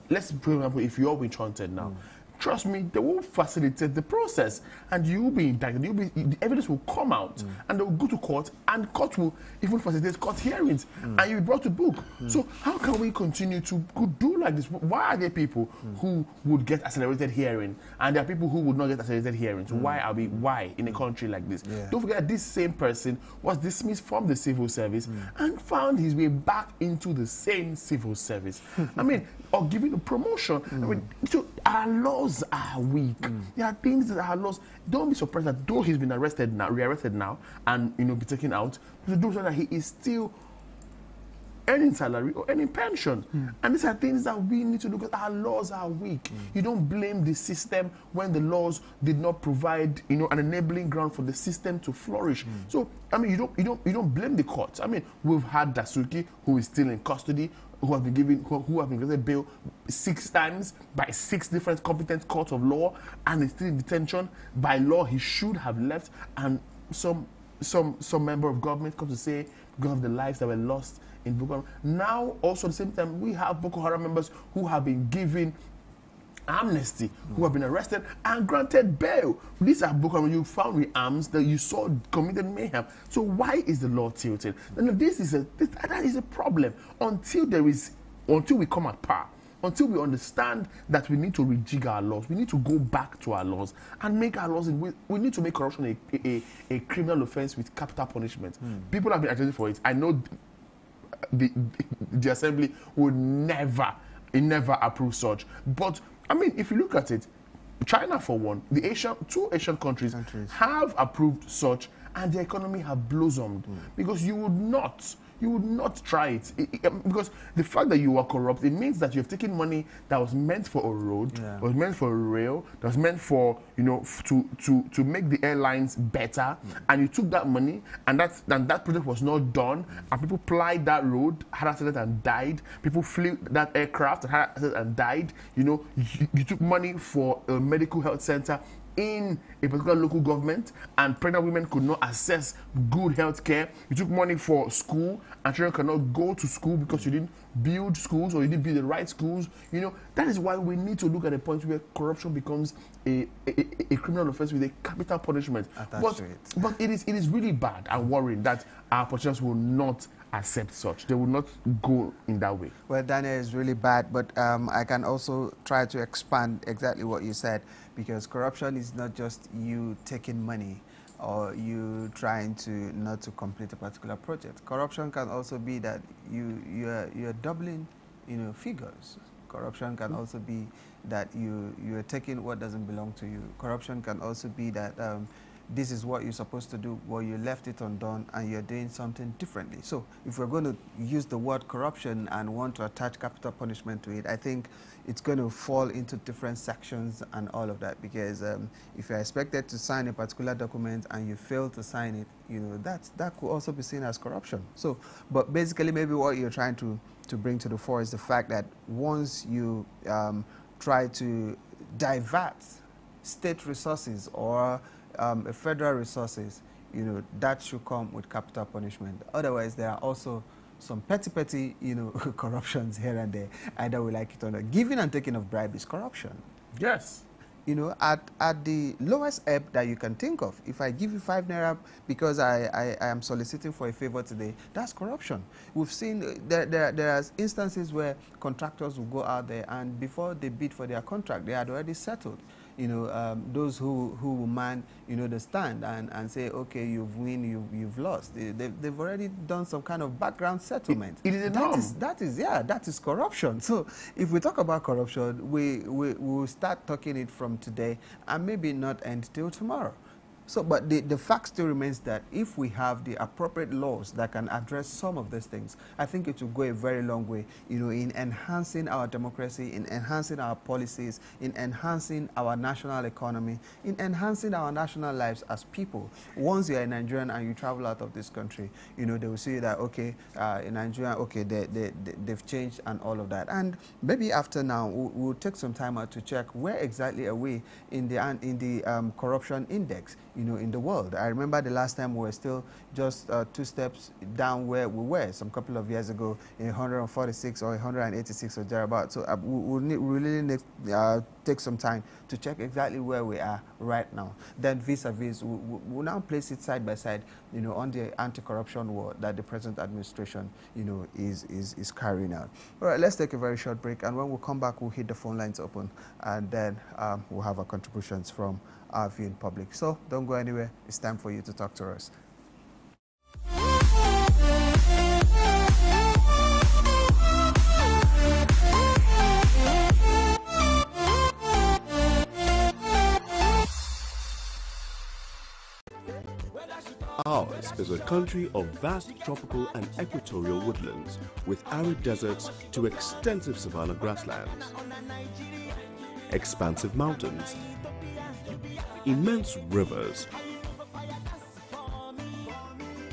let's, for example, if you're being hunted now, trust me, they will facilitate the process, and you will be indicted. The evidence will come out, and they will go to court, and court will even facilitate court hearings, and you'll be brought to book. So how can we continue to do like this? Why are there people who would get accelerated hearing, and there are people who would not get accelerated hearings? Why in a country like this? Don't forget that this same person was dismissed from the civil service and found his way back into the same civil service. I mean, or given a promotion. I mean, so our laws are weak. There are things that are lost. Don't be surprised that though he's been rearrested now, and be taken out, to do so that he is still earning salary or earning pension. And these are things that we need to look at. Our laws are weak. You don't blame the system when the laws did not provide, an enabling ground for the system to flourish. So I mean, you don't blame the courts. I mean, we've had Dasuki, who is still in custody, who have been granted bail 6 times by 6 different competent courts of law, and is still in detention. By law, he should have left, and some member of government comes to say because of the lives that were lost in Boko Haram. Now, also at the same time, we have Boko Haram members who have been given amnesty, who have been arrested and granted bail. These are Boko Haram you found with arms that you saw committed mayhem. So why is the law tilted? And that is a problem. Until we come at par, until we understand that we need to rejig our laws, we need to go back to our laws and make our laws. We need to make corruption a criminal offense with capital punishment. People have been agitating for it. I know the assembly would never approve such. But I mean, if you look at it, China for one, two Asian countries have approved such, and the economy have blossomed. Because you would not try it. Because the fact that you are corrupt, it means that you have taken money that was meant for a road, was meant for a rail, that was meant for, to make the airlines better, and you took that money, and that project was not done, and people plied that road, had accident and died. People flew that aircraft and had accident and died. You took money for a medical health center in a particular local government, and pregnant women could not access good health care. You took money for school, and children cannot go to school because you didn't build schools, or you didn't build the right schools. That is why we need to look at a point where corruption becomes a criminal offense with a capital punishment. But it is really bad and worrying that our politicians will not accept such. They will not go in that way.
Well, Daniel is really bad, but I can also try to expand exactly what you said, because corruption is not just you taking money or you trying to not to complete a particular project. Corruption can also be that you're doubling, figures. Corruption can also be that you're taking what doesn't belong to you. Corruption can also be that this is what you're supposed to do, but you left it undone and you're doing something differently. So if we're going to use the word corruption and want to attach capital punishment to it, I think it's going to fall into different sections and all of that, because if you're expected to sign a particular document and you fail to sign it, that could also be seen as corruption. So, but basically maybe what you're trying to bring to the fore is the fact that once you try to divert state resources or federal resources, that should come with capital punishment. Otherwise, there are also some petty, corruptions here and there. Either we like it or not. Giving and taking of bribe is corruption.
Yes.
At the lowest ebb that you can think of, if I give you 5 naira because I am soliciting for a favor today, that's corruption. We've seen there are instances where contractors will go out there and before they bid for their contract, they had already settled. Those who will man, the stand and say, okay, you've win, you've lost. They've already done some kind of background settlement.
It is a norm.
That is corruption. So if we talk about corruption, we will start talking it from today and maybe not end till tomorrow. So, but the fact still remains that if we have the appropriate laws that can address some of these things, I think it will go a very long way, in enhancing our democracy, in enhancing our policies, in enhancing our national economy, in enhancing our national lives as people. Once you're a Nigerian and you travel out of this country, they will see that, okay, in Nigeria, okay, they've changed and all of that. And maybe after now, we'll take some time out to check where exactly are we in the corruption index, in the world. I remember the last time we were still just 2 steps down where we were some couple of years ago, in 146 or 186 or thereabouts. So we really need to take some time to check exactly where we are right now. Then vis-a-vis, we'll now place it side by side, on the anti-corruption war that the present administration, is carrying out. All right, let's take a very short break, and when we come back, we'll hit the phone lines open, and then we'll have our contributions from our viewing public. So don't go anywhere. It's time for you to talk to us.
Ours is a country of vast tropical and equatorial woodlands, with arid deserts to extensive savanna grasslands, expansive mountains, immense rivers,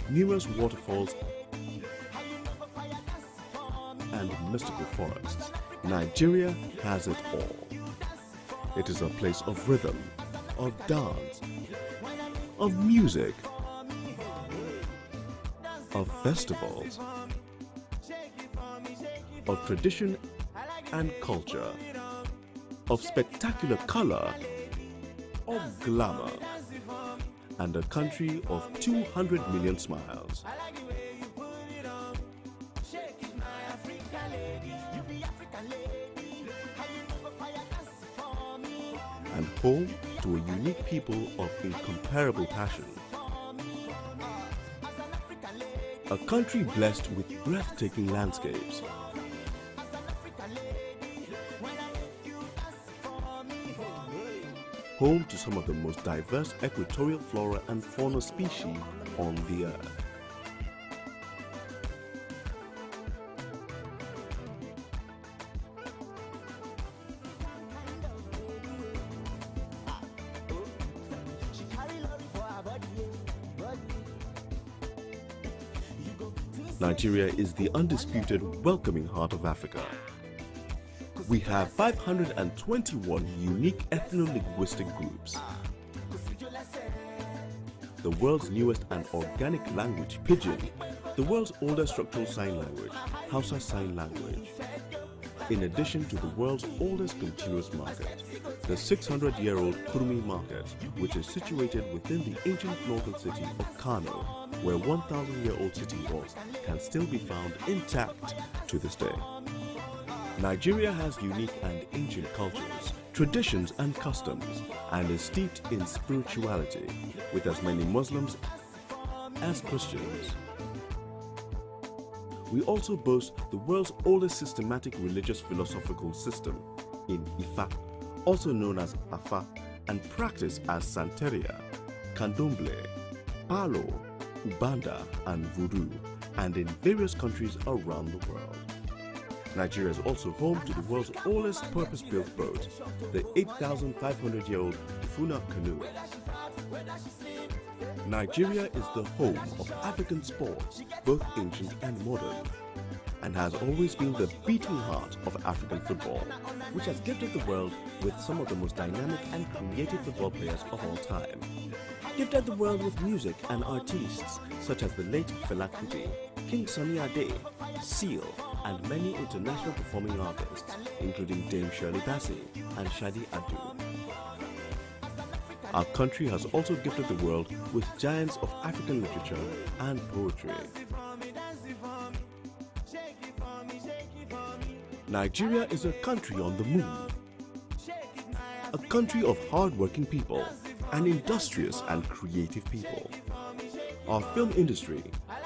numerous waterfalls, and mystical forests. Nigeria has it all. It is a place of rhythm, of dance, of music, of festivals, of tradition and culture, of spectacular color, of glamour, and a country of 200 million smiles. And home to a unique people of incomparable passion. A country blessed with breathtaking landscapes, home to some of the most diverse equatorial flora and fauna species on the earth. Nigeria is the undisputed welcoming heart of Africa. We have 521 unique ethno-linguistic groups. The world's newest and organic language, Pidgin, the world's oldest structural sign language, Hausa Sign Language, in addition to the world's oldest continuous market, the 600-year-old Kurmi Market, which is situated within the ancient northern city of Kano, where 1,000-year-old city walls can still be found intact to this day. Nigeria has unique and ancient cultures, traditions and customs, and is steeped in spirituality, with as many Muslims as Christians. We also boast the world's oldest systematic religious philosophical system in Ifa, also known as Afa, and practiced as Santeria, Candomblé, Palo, Ubanda, and Voodoo, and in various countries around the world. Nigeria is also home to the world's oldest purpose-built boat, the 8,500-year-old Ifuna canoe. Nigeria is the home of African sports, both ancient and modern, and has always been the beating heart of African football, which has gifted the world with some of the most dynamic and creative football players of all time. Gifted the world with music and artists such as the late Fela Kuti, King Sunny Ade, Seal, and many international performing artists, including Dame Shirley Bassey and Shadi Adu. Our country has also gifted the world with giants of African literature and poetry. Nigeria is a country on the move, a country of hard-working people and industrious and creative people. Our film industry,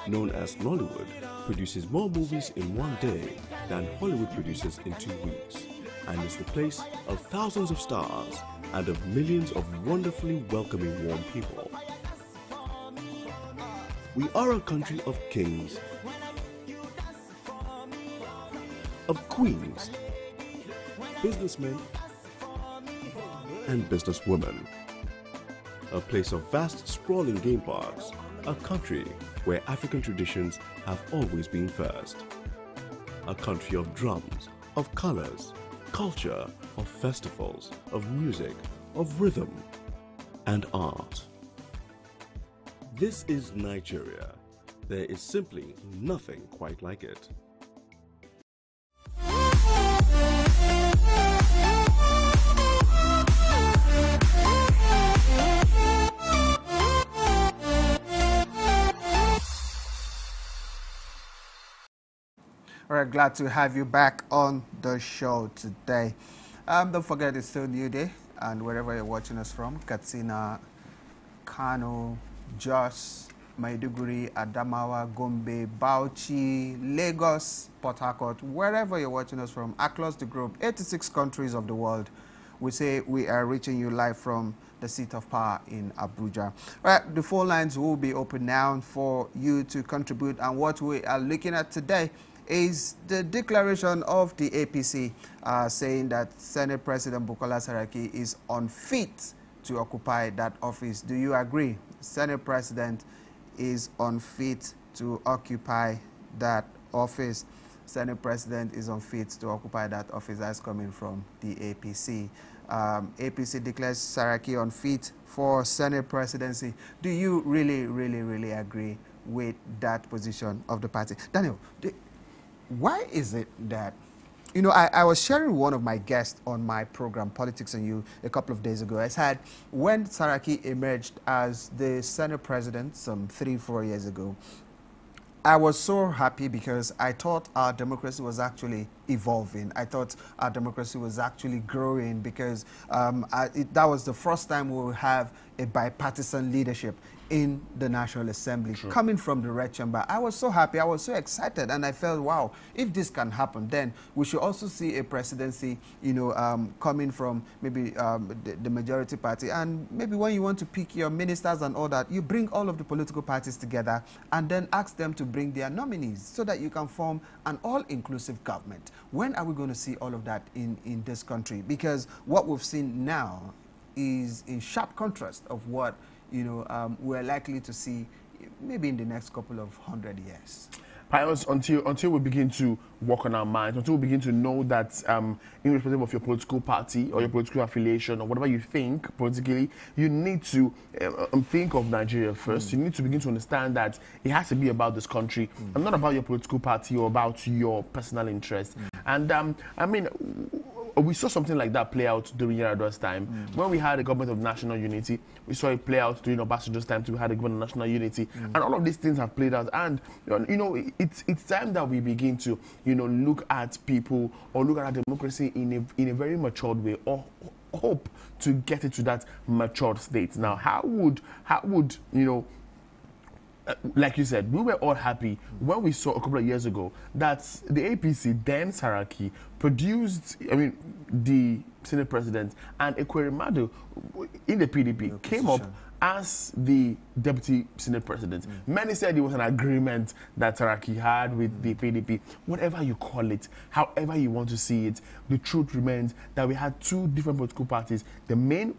known as Nollywood, produces more movies in one day than Hollywood produces in 2 weeks, and is the place of thousands of stars and of millions of wonderfully welcoming, warm people. We are a country of kings, of queens, businessmen, and businesswomen. A place of vast, sprawling game parks, a country where African traditions have always been first. A country of drums, of colors, culture, of festivals, of music, of rhythm, and art. This is Nigeria. There is simply nothing quite like it.
All right, glad to have you back on the show today. Don't forget, it's still New Day, and wherever you're watching us from, Katsina, Kano, Jos, Maiduguri, Adamawa, Gombe, Bauchi, Lagos, Port Harcourt, wherever you're watching us from, across the globe, 86 countries of the world, we say we are reaching you live from the seat of power in Abuja. All right, the phone lines will be open now for you to contribute, and what we are looking at today is the declaration of the APC saying that Senate President Bukola Saraki is unfit to occupy that office. Do you agree? Senate President is unfit to occupy that office. Senate President is unfit to occupy that office. That's coming from the APC. APC declares Saraki unfit for Senate presidency. Do you really agree with that position of the party? Daniel, why is it that, you know, I was sharing with one of my guests on my program, Politics and You, a couple of days ago. I said, when Saraki emerged as the Senate president some 3-4 years ago, I was so happy because I thought our democracy was actually evolving. I thought our democracy was actually growing because that was the first time we would have a bipartisan leadership in the National Assembly, coming from the Red Chamber. I was so happy, I was so excited, and I felt, wow, if this can happen, then we should also see a presidency, you know, coming from maybe the majority party. And maybe when you want to pick your ministers and all that, you bring all of the political parties together and then ask them to bring their nominees so that you can form an all-inclusive government. When are we going to see all of that in this country? Because what we've seen now is in sharp contrast of what, you know, we're likely to see maybe in the next couple of 100 years.
Pius, until we begin to work on our minds, until we begin to know that irrespective of your political party or your political affiliation or whatever you think politically, you need to think of Nigeria first. You need to begin to understand that it has to be about this country and not about your political party or about your personal interest. And I mean, we saw something like that play out during Yar'Adua's time. When we had a government of national unity, we saw it play out during Obasanjo's time too. We had a government of national unity. And all of these things have played out. And, it's time that we begin to, look at people or look at our democracy in a very matured way, or hope to get it to that matured state. Now, how would like you said, we were all happy when we saw a couple of years ago that the APC, then Saraki, produced, the Senate President, and Ekweremadu in the PDP came up as the Deputy Senate President. Many said it was an agreement that Saraki had with the PDP. Whatever you call it, however you want to see it, the truth remains that we had two different political parties, the main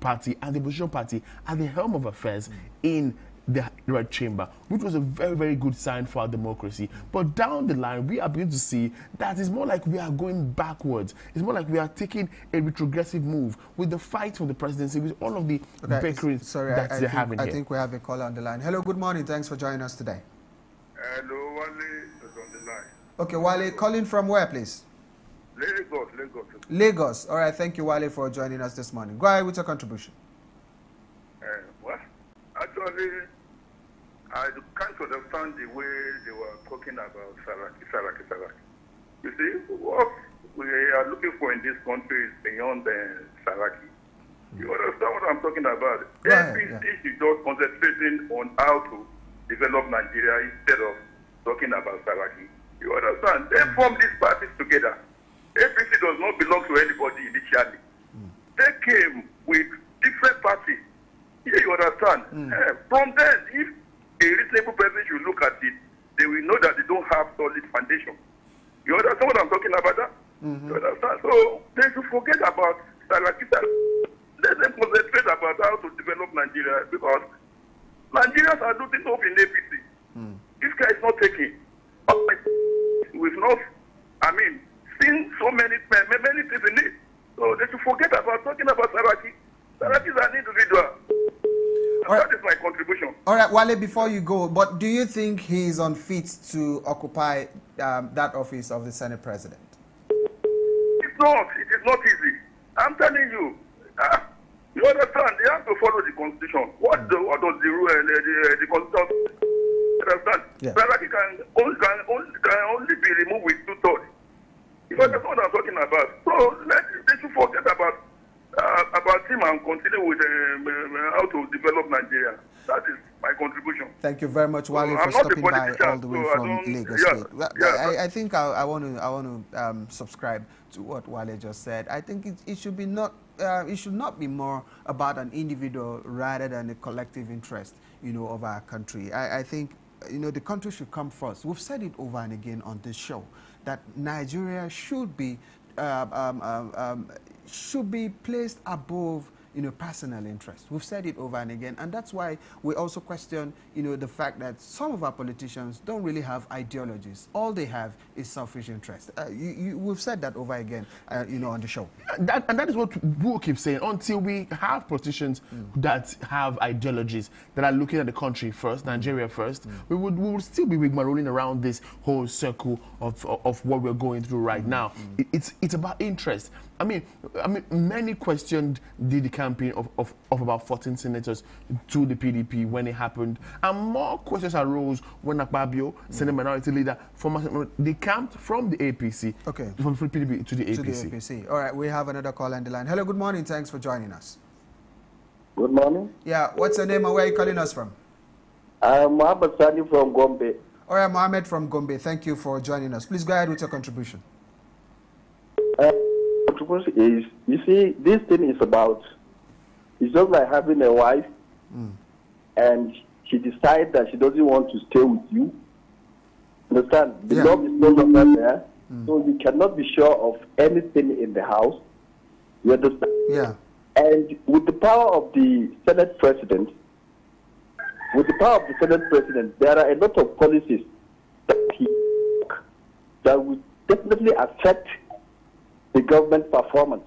party and the opposition party, at the helm of affairs in the Red Chamber, which was a very, very good sign for our democracy. But down the line, we are beginning to see that it's more like we are going backwards. It's more like we are taking a retrogressive move with the fight for the presidency, with all of the bickerings that they're having here.
I think we have a caller on the line. Hello, good morning. Thanks for joining us today.
Hello, Wale is on the line.
Okay, Wale, calling from where, please?
Lagos.
Lagos. All right, thank you, Wale, for joining us this morning. Go ahead with your contribution.
Actually, I can't understand the way they were talking about Saraki. You see, what we are looking for in this country is beyond Saraki. You understand what I'm talking about? APC is just concentrating on how to develop Nigeria instead of talking about Saraki. You understand? They formed these parties together. APC does not belong to anybody initially. They came with different parties. Yeah, you understand? From then, if a reasonable person should look at it, they will know that they don't have solid foundation. You understand what I'm talking about? That? You understand? So they should forget about Saraki. Let them concentrate about how to develop Nigeria, because Nigerians are losing hope in APC. This guy is not taking. We've not, seen so many things in it. So they should forget about talking about Saraki. Saraki is an individual. That is my contribution.
All right, Wale, before you go, but do you think he is unfit to occupy that office of the Senate President?
It's not. It is not easy. I'm telling you. You understand? They have to follow the Constitution. What does the rule the Constitution understand? Saraki can only be removed with 2/3. You understand what I'm talking about? So they should forget about him and continue with how to develop Nigeria. That is my contribution.
Thank you very much, Wale, for stopping by all the way from Lagos State. I think I want to subscribe to what Wale just said. I think it should not be more about an individual rather than a collective interest, of our country. I think the country should come first. We've said it over and again on this show that Nigeria should be placed above personal interest. We've said it over and again, and that's why we also question the fact that some of our politicians don't really have ideologies. All they have is selfish interest. We've said that over again on the show.
And that is what we keep saying. Until we have politicians that have ideologies, that are looking at the country first, Nigeria first, we would still be rolling around this whole circle of what we're going through right now. It's about interest. Many questioned the campaign of about 14 senators to the PDP when it happened, and more questions arose when Akpabio, Senate Minority Leader, they camped from the APC, from PDP to the APC.
All right, we have another call on the line. Hello, good morning. Thanks for joining us.
Good morning.
Yeah, what's your name and where are you calling us from?
I'm Mohamed Sani from Gombe.
All right, Mohamed from Gombe. Thank you for joining us. Please go ahead with your contribution.
Is, you see, this thing is about, it's just like having a wife and she decides that she doesn't want to stay with you. Understand? The love is no longer there, so you cannot be sure of anything in the house. You understand?
Yeah.
And with the power of the Senate President, there are a lot of policies that will definitely affect the government performance.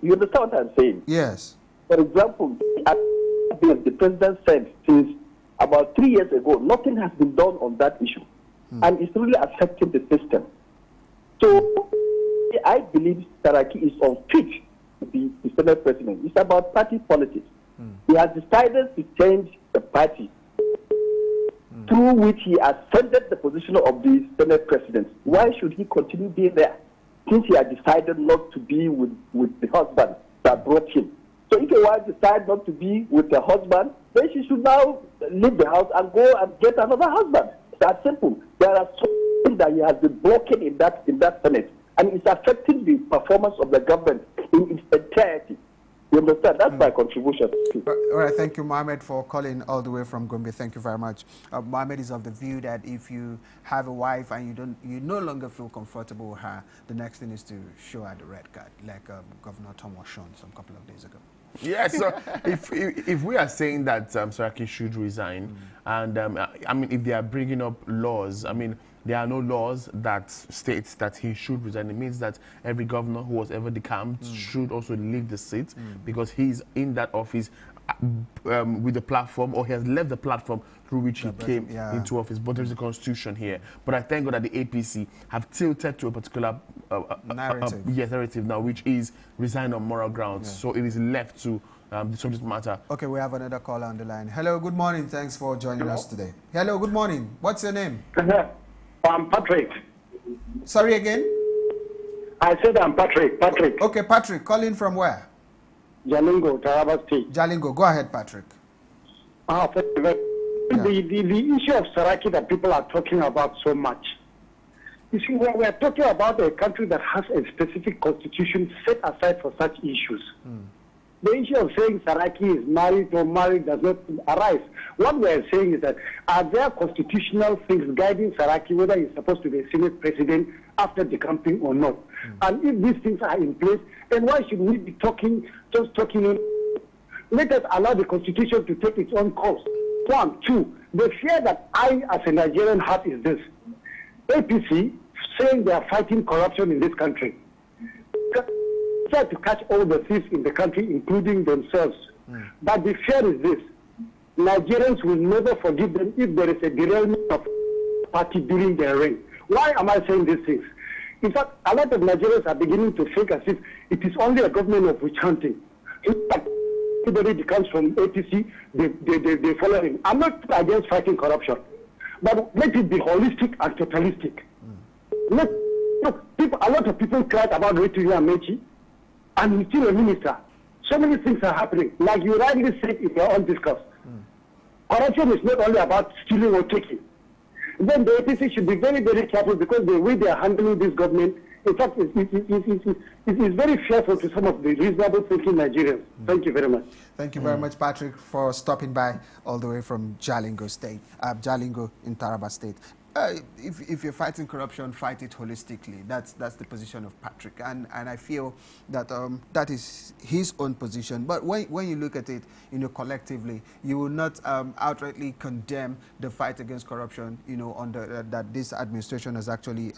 You understand what I'm saying?
Yes.
For example, the president said since about 3 years ago, nothing has been done on that issue. And it's really affecting the system. So, I believe Saraki is unfit to be the Senate president. It's about party politics. He has decided to change the party through which he ascended the position of the Senate president. Why should he continue being there since he has decided not to be with the husband that brought him? So if a wife decides not to be with the husband, then she should now leave the house and go and get another husband. That's simple. There are so things that he has been blocking in that Senate, and it's affecting the performance of the government in its entirety. You understand? That's my contribution.
All right, thank you, Mohammed, for calling all the way from Gombe. Thank you very much. Mohammed is of the view that if you have a wife and you no longer feel comfortable with her, the next thing is to show her the red card, like Governor Tom was shown some couple of days ago.
Yes, so if we are saying that Saraki should resign, and I mean, if they are bringing up laws, I mean, there are no laws that states that he should resign. It means that every governor who was ever decamped should also leave the seat because he's in that office with the platform, or he has left the platform through which he came into office. But there's a constitution here. But I thank God that the APC have tilted to a particular narrative now, which is resign on moral grounds. So it is left to the subject matter.
Okay, we have another caller on the line. Hello, good morning. Thanks for joining us today. Hello, good morning. What's your name?
I'm Patrick.
Sorry again?
I said I'm Patrick. Patrick.
Okay, Patrick. Calling from where?
Jalingo, Taraba State.
Jalingo. Go ahead, Patrick.
The issue of Saraki that people are talking about so much. You see, we're talking about a country that has a specific constitution set aside for such issues. The issue of saying Saraki is married or married does not arise. What we're saying is that are there constitutional things guiding Saraki whether he's supposed to be a Senate president after decamping or not? And if these things are in place, then why should we be just talking? Let us allow the constitution to take its own course. 1, 2, the fear that I as a Nigerian have is this. APC saying they are fighting corruption in this country. Try to catch all the thieves in the country, including themselves. But the fear is this. Nigerians will never forgive them if there is a derailment of party during their reign. Why am I saying these things? In fact, a lot of Nigerians are beginning to think as if it is only a government of witch hunting. Everybody that comes from APC, they follow him. I'm not against fighting corruption, but let it be holistic and totalistic. Look, a lot of people cried about Rotary Amechi, and he's still a minister. So many things are happening. Like you rightly said in your own discourse. Corruption is not only about stealing or taking. Then the APC should be very, very careful because the way they are handling this government, in fact, it's very fearful to some of the reasonable thinking Nigerians. Thank you very much.
Thank you very much, Patrick, for stopping by all the way from Jalingo State, Jalingo in Taraba State. If you're fighting corruption, fight it holistically. That's the position of Patrick, and I feel that that is his own position. But when you look at it, collectively, you will not outrightly condemn the fight against corruption, that this administration has actually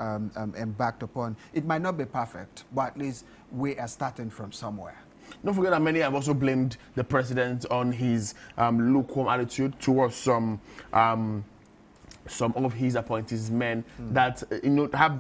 embarked upon. It might not be perfect, but at least we are starting from somewhere.
Don't forget that many have also blamed the president on his lukewarm attitude towards some of his appointees, men that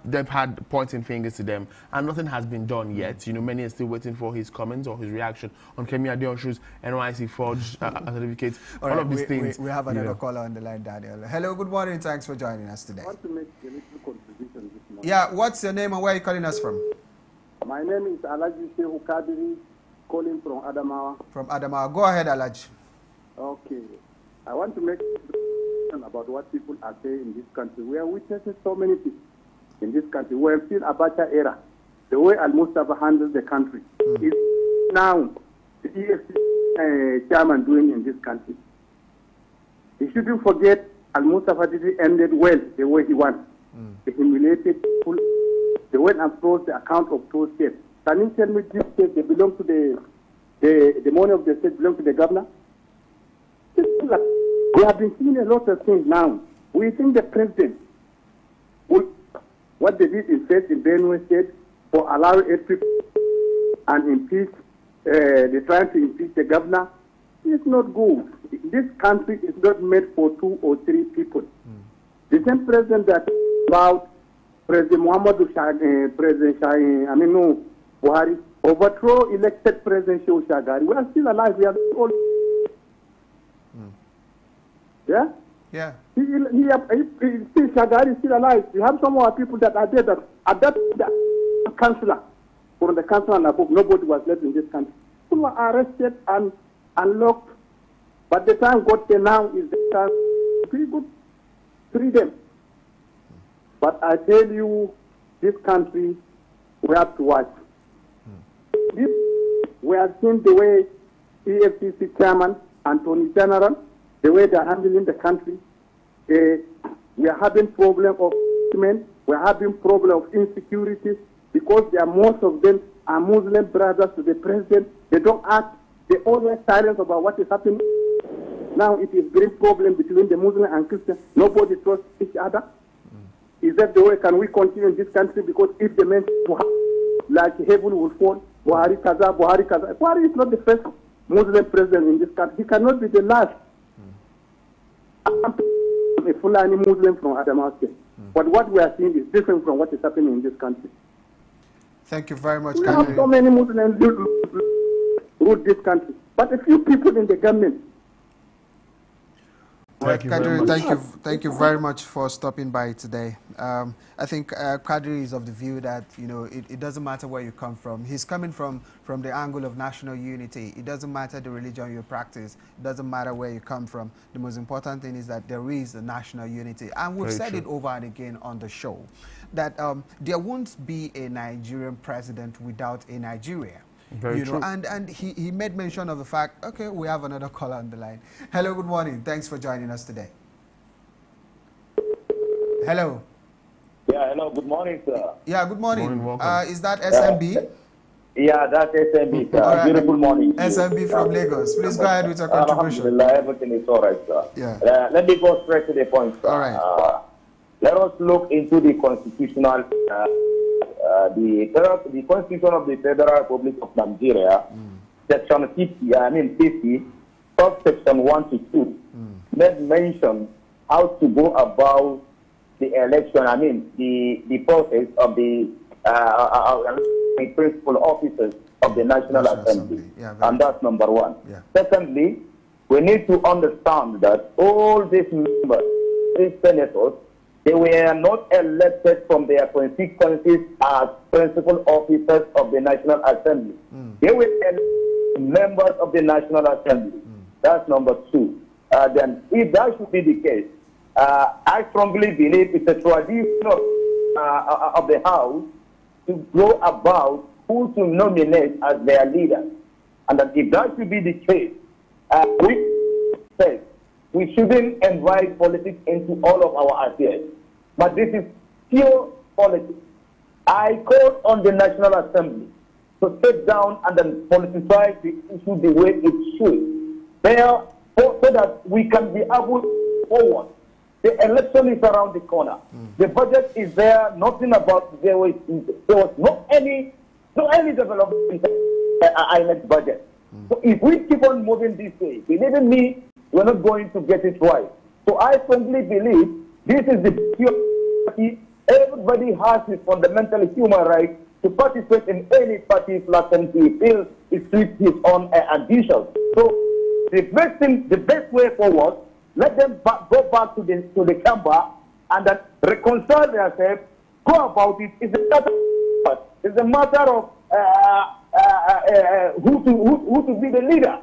they've had pointing fingers to them, and nothing has been done yet. Many are still waiting for his comments or his reaction on Kemi Adeosun's NYSC forged certificate. All of these things.
We have another caller on the line, Daniel. Hello, good morning. Thanks for joining us today.
I want to make a little contribution this morning.
Yeah, what's your name and where are you calling us from?
My name is Alaji Shehu Kadiri, calling from Adamawa.
From Adamawa. Go ahead, Alaji.
Okay. I want to make about what people are saying in this country. We are witnessing so many things in this country. We have seen Abacha era, the way Al-Mustafa handles the country. Is now the EFC chairman doing in this country. He shouldn't forget Al-Mustafa didn't end it well the way he wants. He humiliated people. They went and froze the account of those states. Can you tell me this state they belong to the money of the state belong to the governor? We have been seeing a lot of things now. We think the president, what they did in Benue State for allowing 8 people and impeach, they're trying to impeach the governor, it's not good. This country is not made for 2 or 3 people. The same president that about President Buhari overthrow elected President Shehu Shagari. We are still alive. We are all. Yeah?
Yeah.
Still Shagari is still alive. You have some more people that are dead. At that councillor, from the council and above, nobody was left in this country. People were arrested and locked. But the time got there now is the time pretty good freedom. But I tell you, this country, we have to watch. We have seen the way EFCC chairman, Attorney General, the way they are handling the country. We are having problem of men. We are having problem of insecurity because most of them are Muslim brothers to the president. They don't act. They always silent about what is happening. Now it is great problem between the Muslim and Christian. Nobody trusts each other. Is that the way can we continue in this country? Because if the men like heaven will fall, Buhari Kaza. Buhari is not the first Muslim president in this country. He cannot be the last. A Fulani Muslim from Adamawa. But what we are seeing is different from what is happening in this country.
Thank you very much,
We have so many Muslims rule this country, but a few people in the government.
Thank you very much for stopping by today. I think Kadri is of the view that it doesn't matter where you come from. He's coming from the angle of national unity. It doesn't matter the religion you practice. It doesn't matter where you come from. The most important thing is that there is a national unity, and we've said it over and again on the show that there won't be a Nigerian president without a Nigeria.
Very true.
And he made mention of the fact, okay, we have another caller on the line. Hello, good morning. Thanks for joining us today. Hello.
Yeah, hello, good morning, sir.
Yeah, good morning. Is that
Yeah.
SMB?
Yeah, that's SMB, sir.
All right.
Beautiful morning. to you.
SMB from Lagos. Please go ahead with your contribution.
Alhamdulillah, everything is all right, sir.
Yeah.
Let me go straight to the point, sir.
All right.
Let us look into the constitutional, the Constitution of the Federal Republic of Nigeria, Section 50, subsection 1 to 2, made mention how to go about the election, the process of the principal officers of the National Assembly.
Yeah,
and that's number one.
Yeah.
Secondly, we need to understand that all these members, these senators, they were not elected from their constituencies as principal officers of the National Assembly. They were members of the National Assembly. That's number two. Then, if that should be the case, I strongly believe it's a tradition of the House to go about who to nominate as their leader. And that if that should be the case, we shouldn't invite politics into all of our affairs. But this is pure politics. I call on the National Assembly to sit down and then politicize the issue the way it should. So that we can be able to forward. The election is around the corner. The budget is there, nothing about, there was no any development in the INEC budget. So if we keep on moving this way, believe in me, we're not going to get it right. So I strongly believe this is the pure party. Everybody has his fundamental human right to participate in any party platform he feels it suits his own ambition. So the best way forward, let them go back to the chamber and then reconcile themselves, go about it. It's a matter of who to be the leader.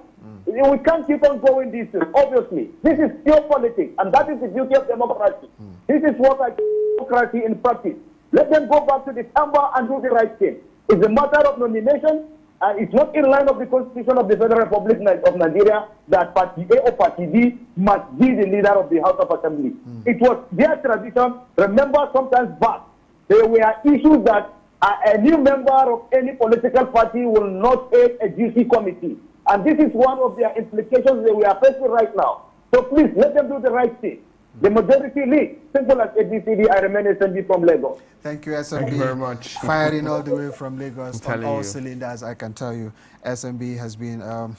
We can't keep on going this way. Obviously, this is pure politics, and that is the beauty of democracy. This is what I call democracy in practice. Let them go back to the chamber and do the right thing. It's a matter of nomination. It's not in line of the Constitution of the Federal Republic of Nigeria that Party A or Party B must be the leader of the House of Assembly. It was their tradition. Remember, sometimes back, there were issues that a new member of any political party will not take a GC committee. And this is one of their implications that we are facing right now. So please, let them do the right thing. The majority lead. Simple as ABCD. I remain SMB from Lagos.
Thank you, SMB.
Thank you very much.
Firing all the way from Lagos on all
you.
cylinders, I can tell you. SMB has been, on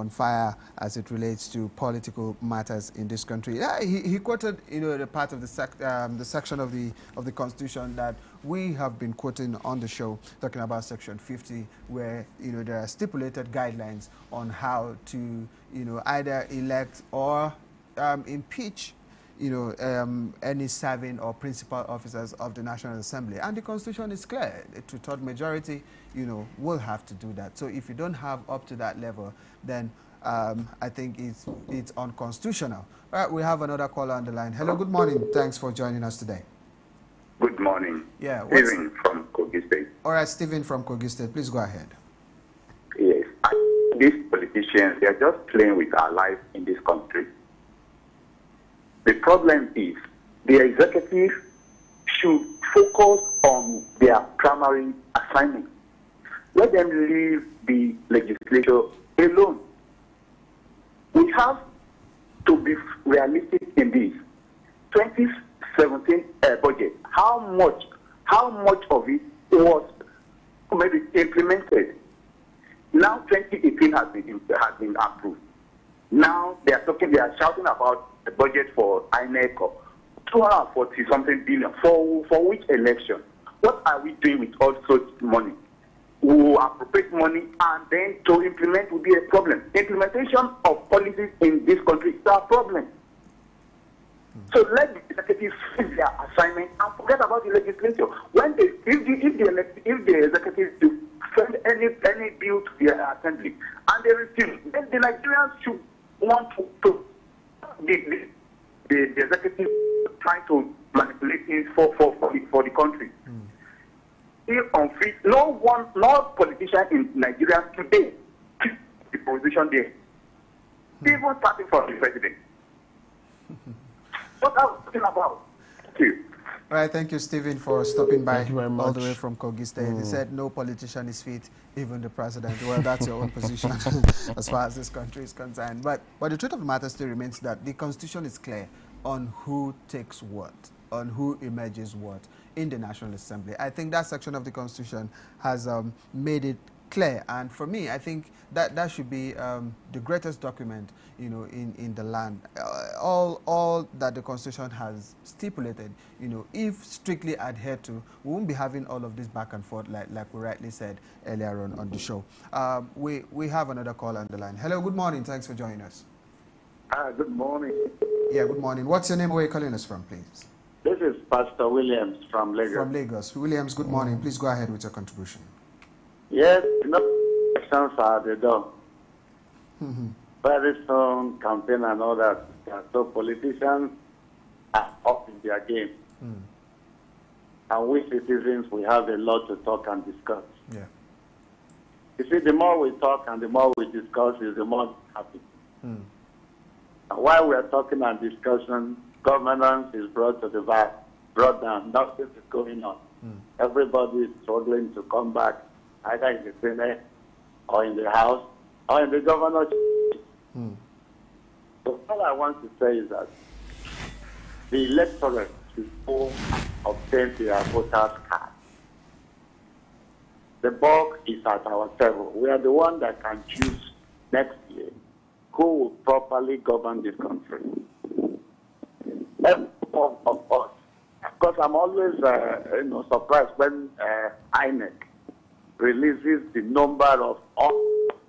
fire as it relates to political matters in this country. Yeah, he quoted, the part of the section of the Constitution that we have been quoting on the show, talking about Section 50, where, there are stipulated guidelines on how to, either elect or impeach any serving or principal officers of the National Assembly. And the Constitution is clear. A two-thirds majority, will have to do that. So if you don't have up to that level, then I think it's unconstitutional. All right, we have another caller on the line. Hello, good morning. Thanks for joining us today.
Good morning.
Yeah.
Stephen from Kogi State.
All right, Stephen from Kogi State. Please go ahead.
Yes. These politicians, they are just playing with our life in this country. The problem is the executive should focus on their primary assignment. Let them leave the legislature alone. We have to be realistic in this. 2017 budget, how much of it was maybe implemented? Now 2018 has been approved. Now they are shouting about a budget for INEC of 240-something billion. For which election? What are we doing with all such money? We will appropriate money and then to implement will be a problem. Implementation of policies in this country is a problem. So let the executive finish their assignment and forget about the legislature. If the executive do send any bill to the assembly and they refuse, then the Nigerians should want to the executive trying to manipulate things for the country. No politician in Nigeria today keeps the position there. Even starting from the president. What are we talking about? Thank you.
All right, thank you, Stephen, for stopping by
Thank you very much.
all the way from Kogi State. He said no politician is fit, even the president. Well, that's your own position as far as this country is concerned. But the truth of the matter still remains that the Constitution is clear on who takes what, on who emerges what in the National Assembly. I think that section of the Constitution has made it clear, and for me, I think that should be the greatest document, in the land. All that the Constitution has stipulated, if strictly adhered to, we won't be having all of this back and forth like we rightly said earlier on the show. We have another caller on the line. Hello, good morning. Thanks for joining us.
Good morning.
Yeah, good morning. What's your name? Where are you calling us from, please?
This is Pastor Williams from Lagos.
From Lagos. Williams, good morning. Please go ahead with your contribution.
Yes, elections are the door. Very soon, campaign and all that. So politicians are up in their game. And we citizens, we have a lot to talk and discuss.
Yeah.
You see, the more we talk and the more we discuss, is the more happy. And while we are talking and discussion, governance is brought down. Nothing is going on. Everybody is struggling to come back, either in the Senate or in the House or in the governorship. So all I want to say is that the electorate should go obtain their voters' card. The buck is at our table. We are the one that can choose next year who will properly govern this country. Every one of us. Because I'm always surprised when INEC releases the number of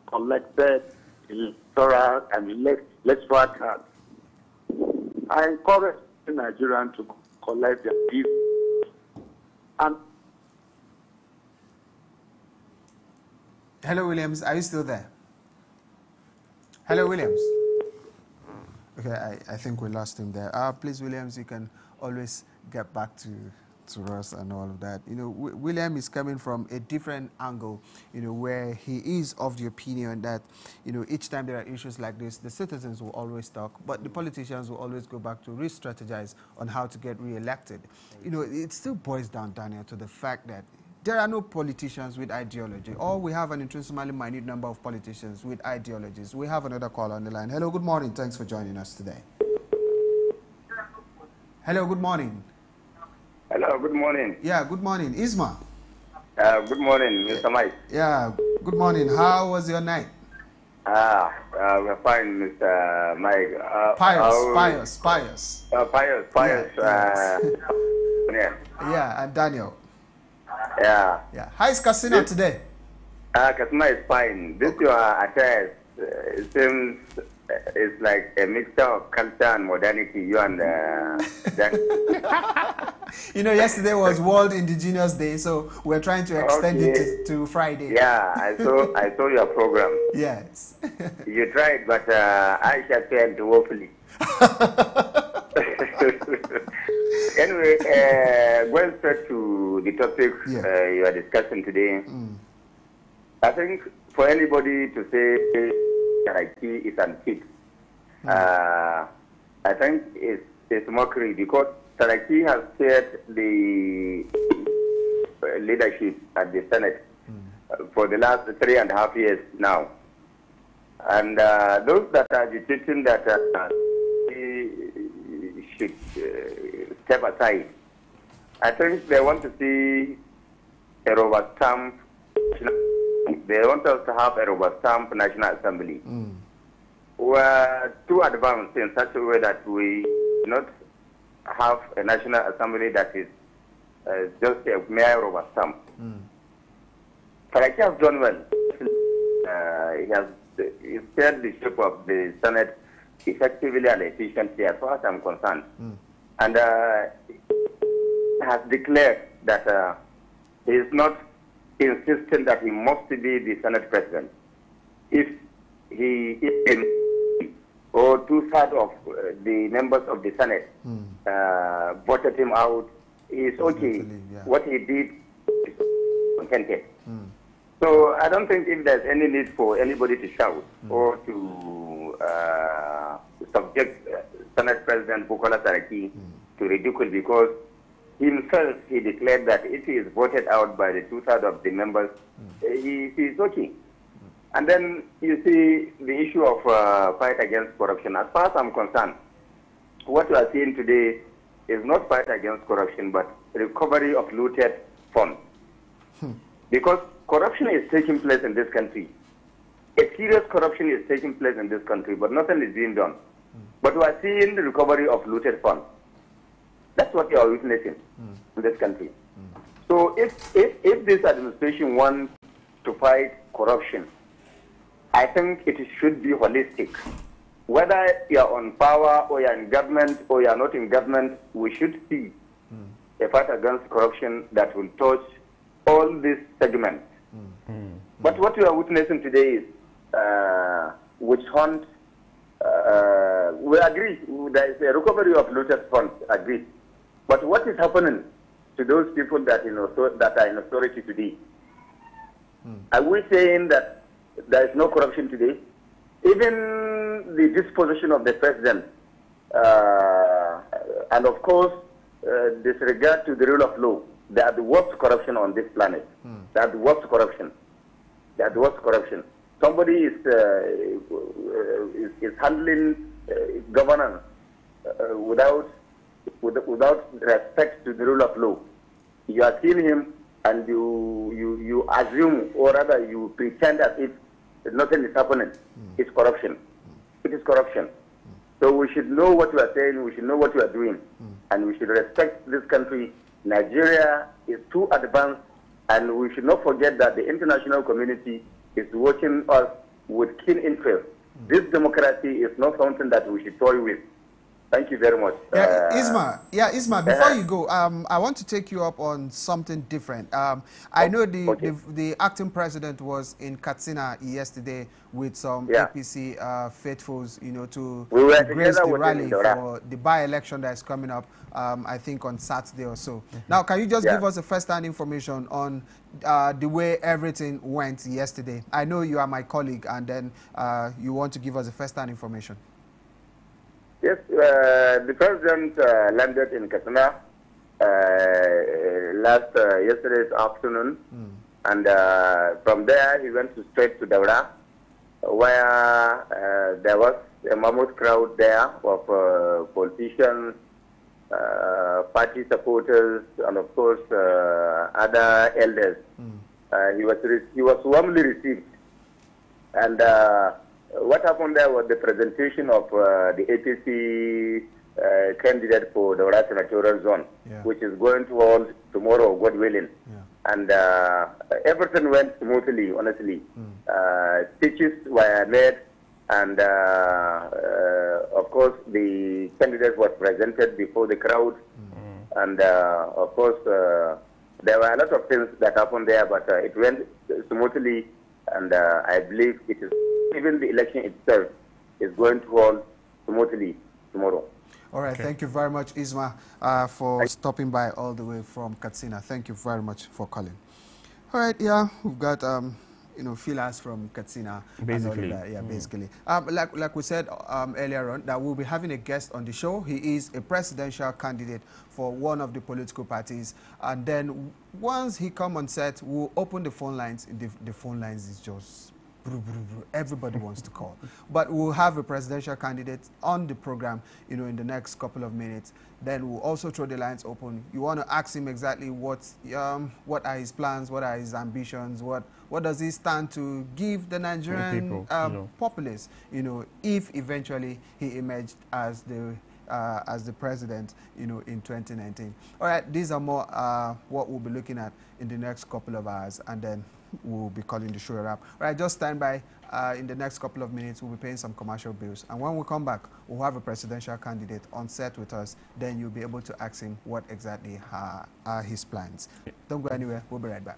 collected electoral and electoral cards. I encourage the Nigerians to collect their gifts. And
hello, Williams. Are you still there? Hello, Williams. Okay, I think we lost him there. Please, Williams, you can always get back to us and all of that. William is coming from a different angle, where he is of the opinion that, each time there are issues like this, the citizens will always talk, but the politicians will always go back to re-strategize on how to get re-elected. It still boils down, Daniel, to the fact that there are no politicians with ideology, or we have an intrinsically minute number of politicians with ideologies. We have another caller on the line. Hello, good morning. Thanks for joining us today. Hello, good morning.
Hello, good morning.
Yeah, good morning. Isma.
Good morning, Mr. Mike.
Yeah, good morning. How was your night?
We're fine, Mr. Mike.
Pious.
Pious. Yeah.
Yeah, and Daniel.
Yeah.
Yeah. How is Kasina today?
Kasina is fine. This your affairs it seems it's like a mixture of culture and modernity. You and
You know, yesterday was World Indigenous Day, so we're trying to extend it to Friday.
Yeah, I saw your program.
Yes.
You tried, but I shall fail woefully. Anyway, going straight to the topic you are discussing today, I think for anybody to say Saraki is unfit, I think it's mockery, because Saraki has chaired the leadership at the Senate for the last 3.5 years now. And those that are agitating that he should step aside, I think they want to see a rubber stamp. They want us to have a rubber stamp National Assembly. We're too advanced in such a way that we not have a National Assembly that is just a mere rubber stamp. Saraki has done well. He steered the ship of the Senate effectively and efficiently, as far as I'm concerned. And has declared that he is not insisting that he must be the Senate President. If he is or 2/3 of the members of the Senate voted him out, he is okay. What he did is contented. So I don't think if there's any need for anybody to shout or to subject Senate President Bukola Saraki to ridicule, because himself he declared that if he is voted out by the 2/3 of the members, he is okay. And then you see the issue of fight against corruption. As far as I'm concerned, what we are seeing today is not fight against corruption, but recovery of looted funds. Because corruption is taking place in this country. A serious corruption is taking place in this country, but nothing is being done. But we are seeing the recovery of looted funds. That's what we are witnessing in this country. So if this administration wants to fight corruption, I think it should be holistic. Whether you are on power or you are in government or you are not in government, we should see a fight against corruption that will touch all these segments. But what we are witnessing today is witch hunt. We agree there is a recovery of looted funds, agreed. But what is happening to those people that are in authority today? Are we saying that there is no corruption today? Even the disposition of the president, and of course, disregard to the rule of law, they are the worst corruption on this planet. They are the worst corruption. They are the worst corruption. Somebody is handling governance without respect to the rule of law. You are seeing him and you assume, or rather you pretend as if nothing is happening. It's corruption. It is corruption. So we should know what we are saying, we should know what we are doing, and we should respect this country. Nigeria is too advanced, and we should not forget that the international community is watching us with keen interest. This democracy is not something that we should toy with. Thank you very much.
Isma, before you go, I want to take you up on something different. I know the acting president was in Katsina yesterday with some APC faithfuls, to grace the rally for the by-election that is coming up, I think on Saturday or so. Now, can you just give us a first-hand information on the way everything went yesterday? I know you are my colleague, and then you want to give us a first-hand information.
Yes, the president landed in Katsina yesterday's afternoon, and from there he went straight to Daura, where there was a mammoth crowd there of politicians, party supporters, and of course other elders. He was warmly received. And what happened there was the presentation of the APC candidate for the Daura Senatorial Zone, which is going to hold tomorrow, God willing. And everything went smoothly, honestly. Speeches were made, and of course the candidate was presented before the crowd. And of course there were a lot of things that happened there, but it went smoothly, and I believe it is, even the election itself is going to hold smoothly tomorrow.
All right, thank you very much, Isma, for stopping by all the way from Katsina. Thank you very much for calling. All right, we've got feelers from Katsina.
Basically.
And all of that. Basically. Like we said earlier on, that we'll be having a guest on the show. He is a presidential candidate for one of the political parties. And then once he comes on set, we'll open the phone lines. The phone lines is just... everybody wants to call. But we'll have a presidential candidate on the program, in the next couple of minutes. Then we'll also throw the lines open. You want to ask him exactly what are his plans, what are his ambitions, what does he stand to give the Nigerian populace, if eventually he emerged as the president, in 2019. All right, these are more what we'll be looking at in the next couple of hours, and then we'll be calling the show a wrap. All right, just stand by. In the next couple of minutes, we'll be paying some commercial bills. And when we come back, we'll have a presidential candidate on set with us. Then you'll be able to ask him what exactly are his plans. Don't go anywhere. We'll be right back.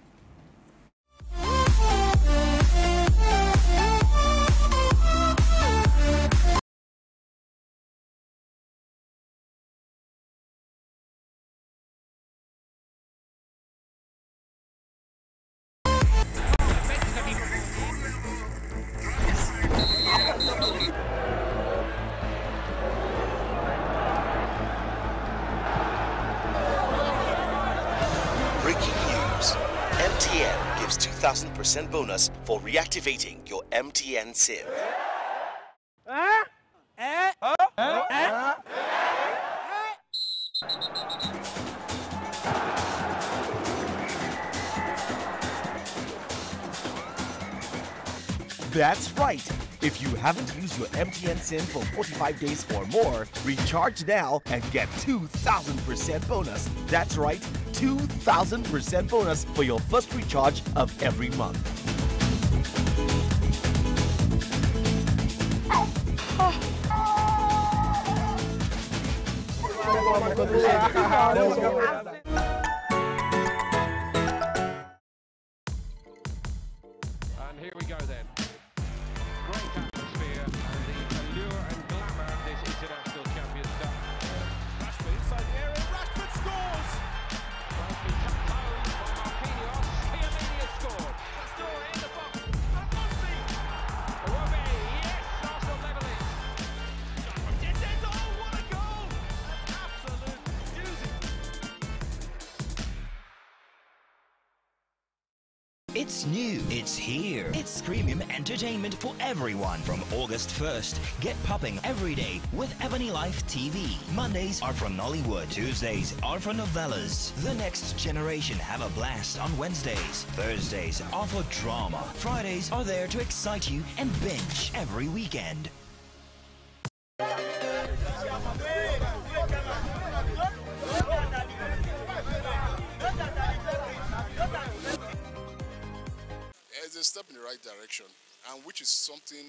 Breaking news. MTN gives 2,000% bonus for reactivating your MTN SIM.
That's right. If you haven't used your MTN SIM for 45 days or more, recharge now and get 2,000% bonus. That's right, 2,000% bonus for your first recharge of every month.
And here we go then. Great atmosphere and the allure and glamour of this international champions cup. Rashford inside the area, Rashford scores! Well, he tucked home by Marquinhos, Chiellini has scored. Pastore in the box, and Musti! Iwobi, yes, Arsenal level it. Shot from distance, oh what a goal! An absolute doozy.
It's new, it's here. It's premium entertainment for everyone from August 1st. Get popping every day with Ebony Life TV. Mondays are for Nollywood. Tuesdays are for novellas. The Next Generation have a blast on Wednesdays. Thursdays are for drama. Fridays are there to excite you and binge every weekend.
It's a step in the right direction, and which is something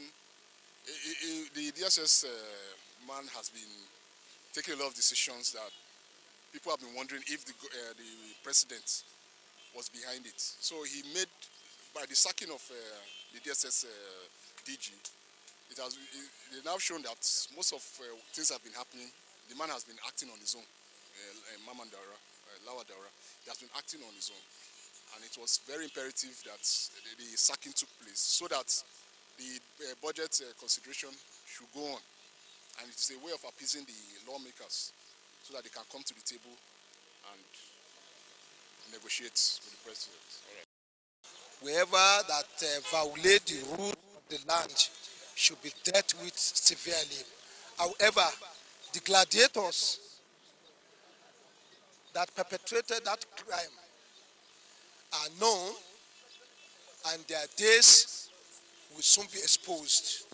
the DSS man has been taking a lot of decisions that people have been wondering if the president was behind it. So he made, by the sacking of the DSS DG, they've now shown that most of things have been happening. The man has been acting on his own. Maman Daura, Lawa Daura, he has been acting on his own. And it was very imperative that the sacking took place so that the budget consideration should go on. And it is a way of appeasing the lawmakers so that they can come to the table and negotiate with the president. All right.
Whoever that violate the rule of the land should be dealt with severely. However, the gladiators that perpetrated that crime are known, and their days will soon be exposed.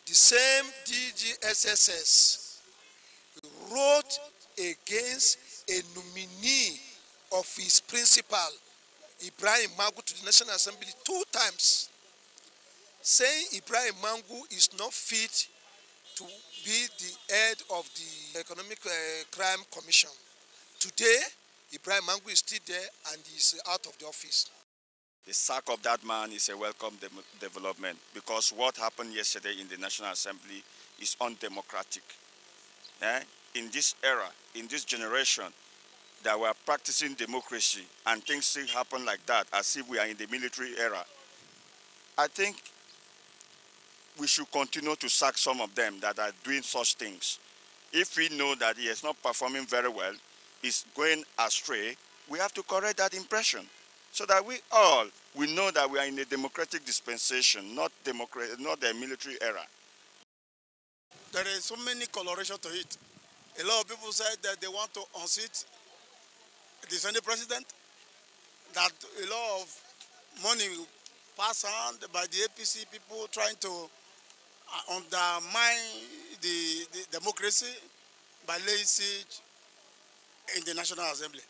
The same DGSSS wrote against a nominee of his principal, Ibrahim Magu, to the National Assembly 2 times, saying Ibrahim Magu is not fit to be the head of the Economic Crime Commission. Today, Ibrahim Magu is still there and is out of the office.
The sack of that man is a welcome development, because what happened yesterday in the National Assembly is undemocratic. In this era, in this generation, that we are practicing democracy and things still happen like that, as if we are in the military era. I think we should continue to sack some of them that are doing such things. If we know that he is not performing very well, is going astray, we have to correct that impression, so that we all know that we are in a democratic dispensation, not a military era.
There is so many coloration to it. A lot of people said that they want to unseat the Senate president, that a lot of money will pass on by the APC people trying to undermine the democracy by laying siege in the National Assembly.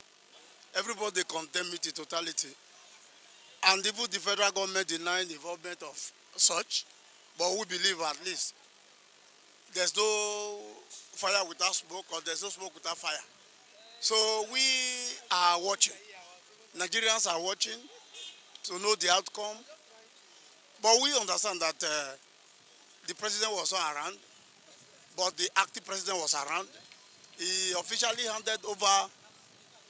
Everybody condemned it in totality. And even the federal government denied the involvement of such, but we believe at least there's no fire without smoke, or there's no smoke without fire. So we are watching. Nigerians are watching to know the outcome. But we understand that the president was not around, but the acting president was around. He officially handed over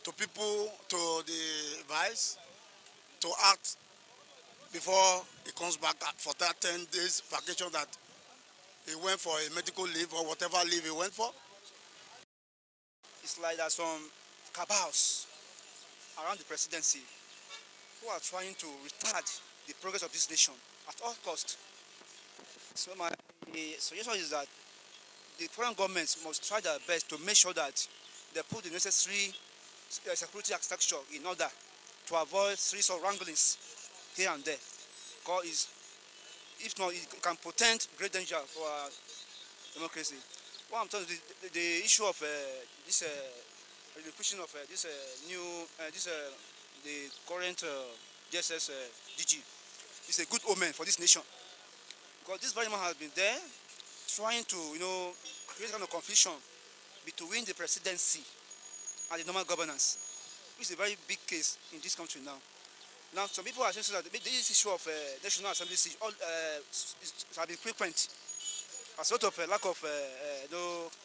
to people, to the vice, to act before he comes back for that 10 days vacation that he went for, a medical leave or whatever leave he went for.
It's like there's some cabals around the presidency who are trying to retard the progress of this nation at all costs. So my suggestion is that the foreign governments must try their best to make sure that they put the necessary security architecture in order to avoid series of wranglings here and there. Because if not, it can portend great danger for our democracy. What I'm telling you, the issue of this relocation of the current DSS DG is a good omen for this nation. Because this very man has been there trying to, create kind of confusion between the presidency and the normal governance, which is a very big case in this country now. Now, some people are saying that this issue of National Assembly siege has been frequent as sort of a lack of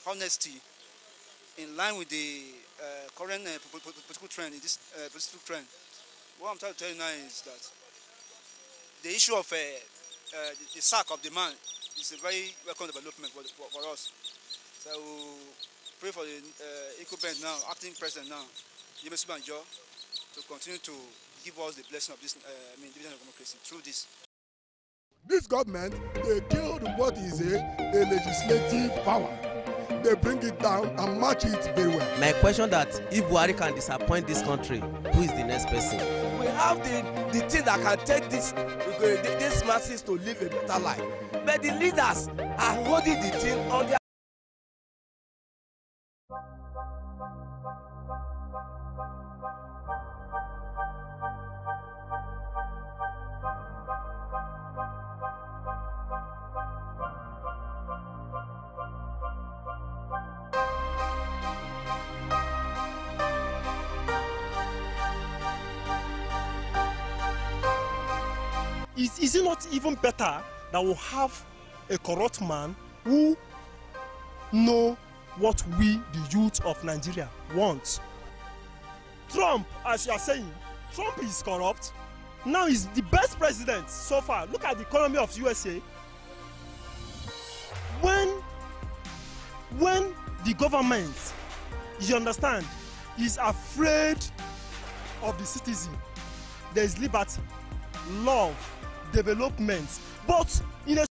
honesty in line with the current political trend, in this political trend. What I'm trying to tell you now is that the issue of the sack of the man is a very welcome development for us. So we pray for the incumbent now, acting president now, James Banjo, to continue to give us the blessing of this division of democracy through this.
This government, they killed what is a legislative power. They bring it down and match it very well.
My question that if Buhari can disappoint this country, who is the next person?
We have the thing that can take these masses to live a better life. But the leaders are holding the thing on their
Is it not even better that we have a corrupt man who know what we, the youth of Nigeria, want? Trump, as you are saying, Trump is corrupt. Now he's the best president so far. Look at the economy of USA. When the government, you understand, is afraid of the citizen, there is liberty, love, development, but in a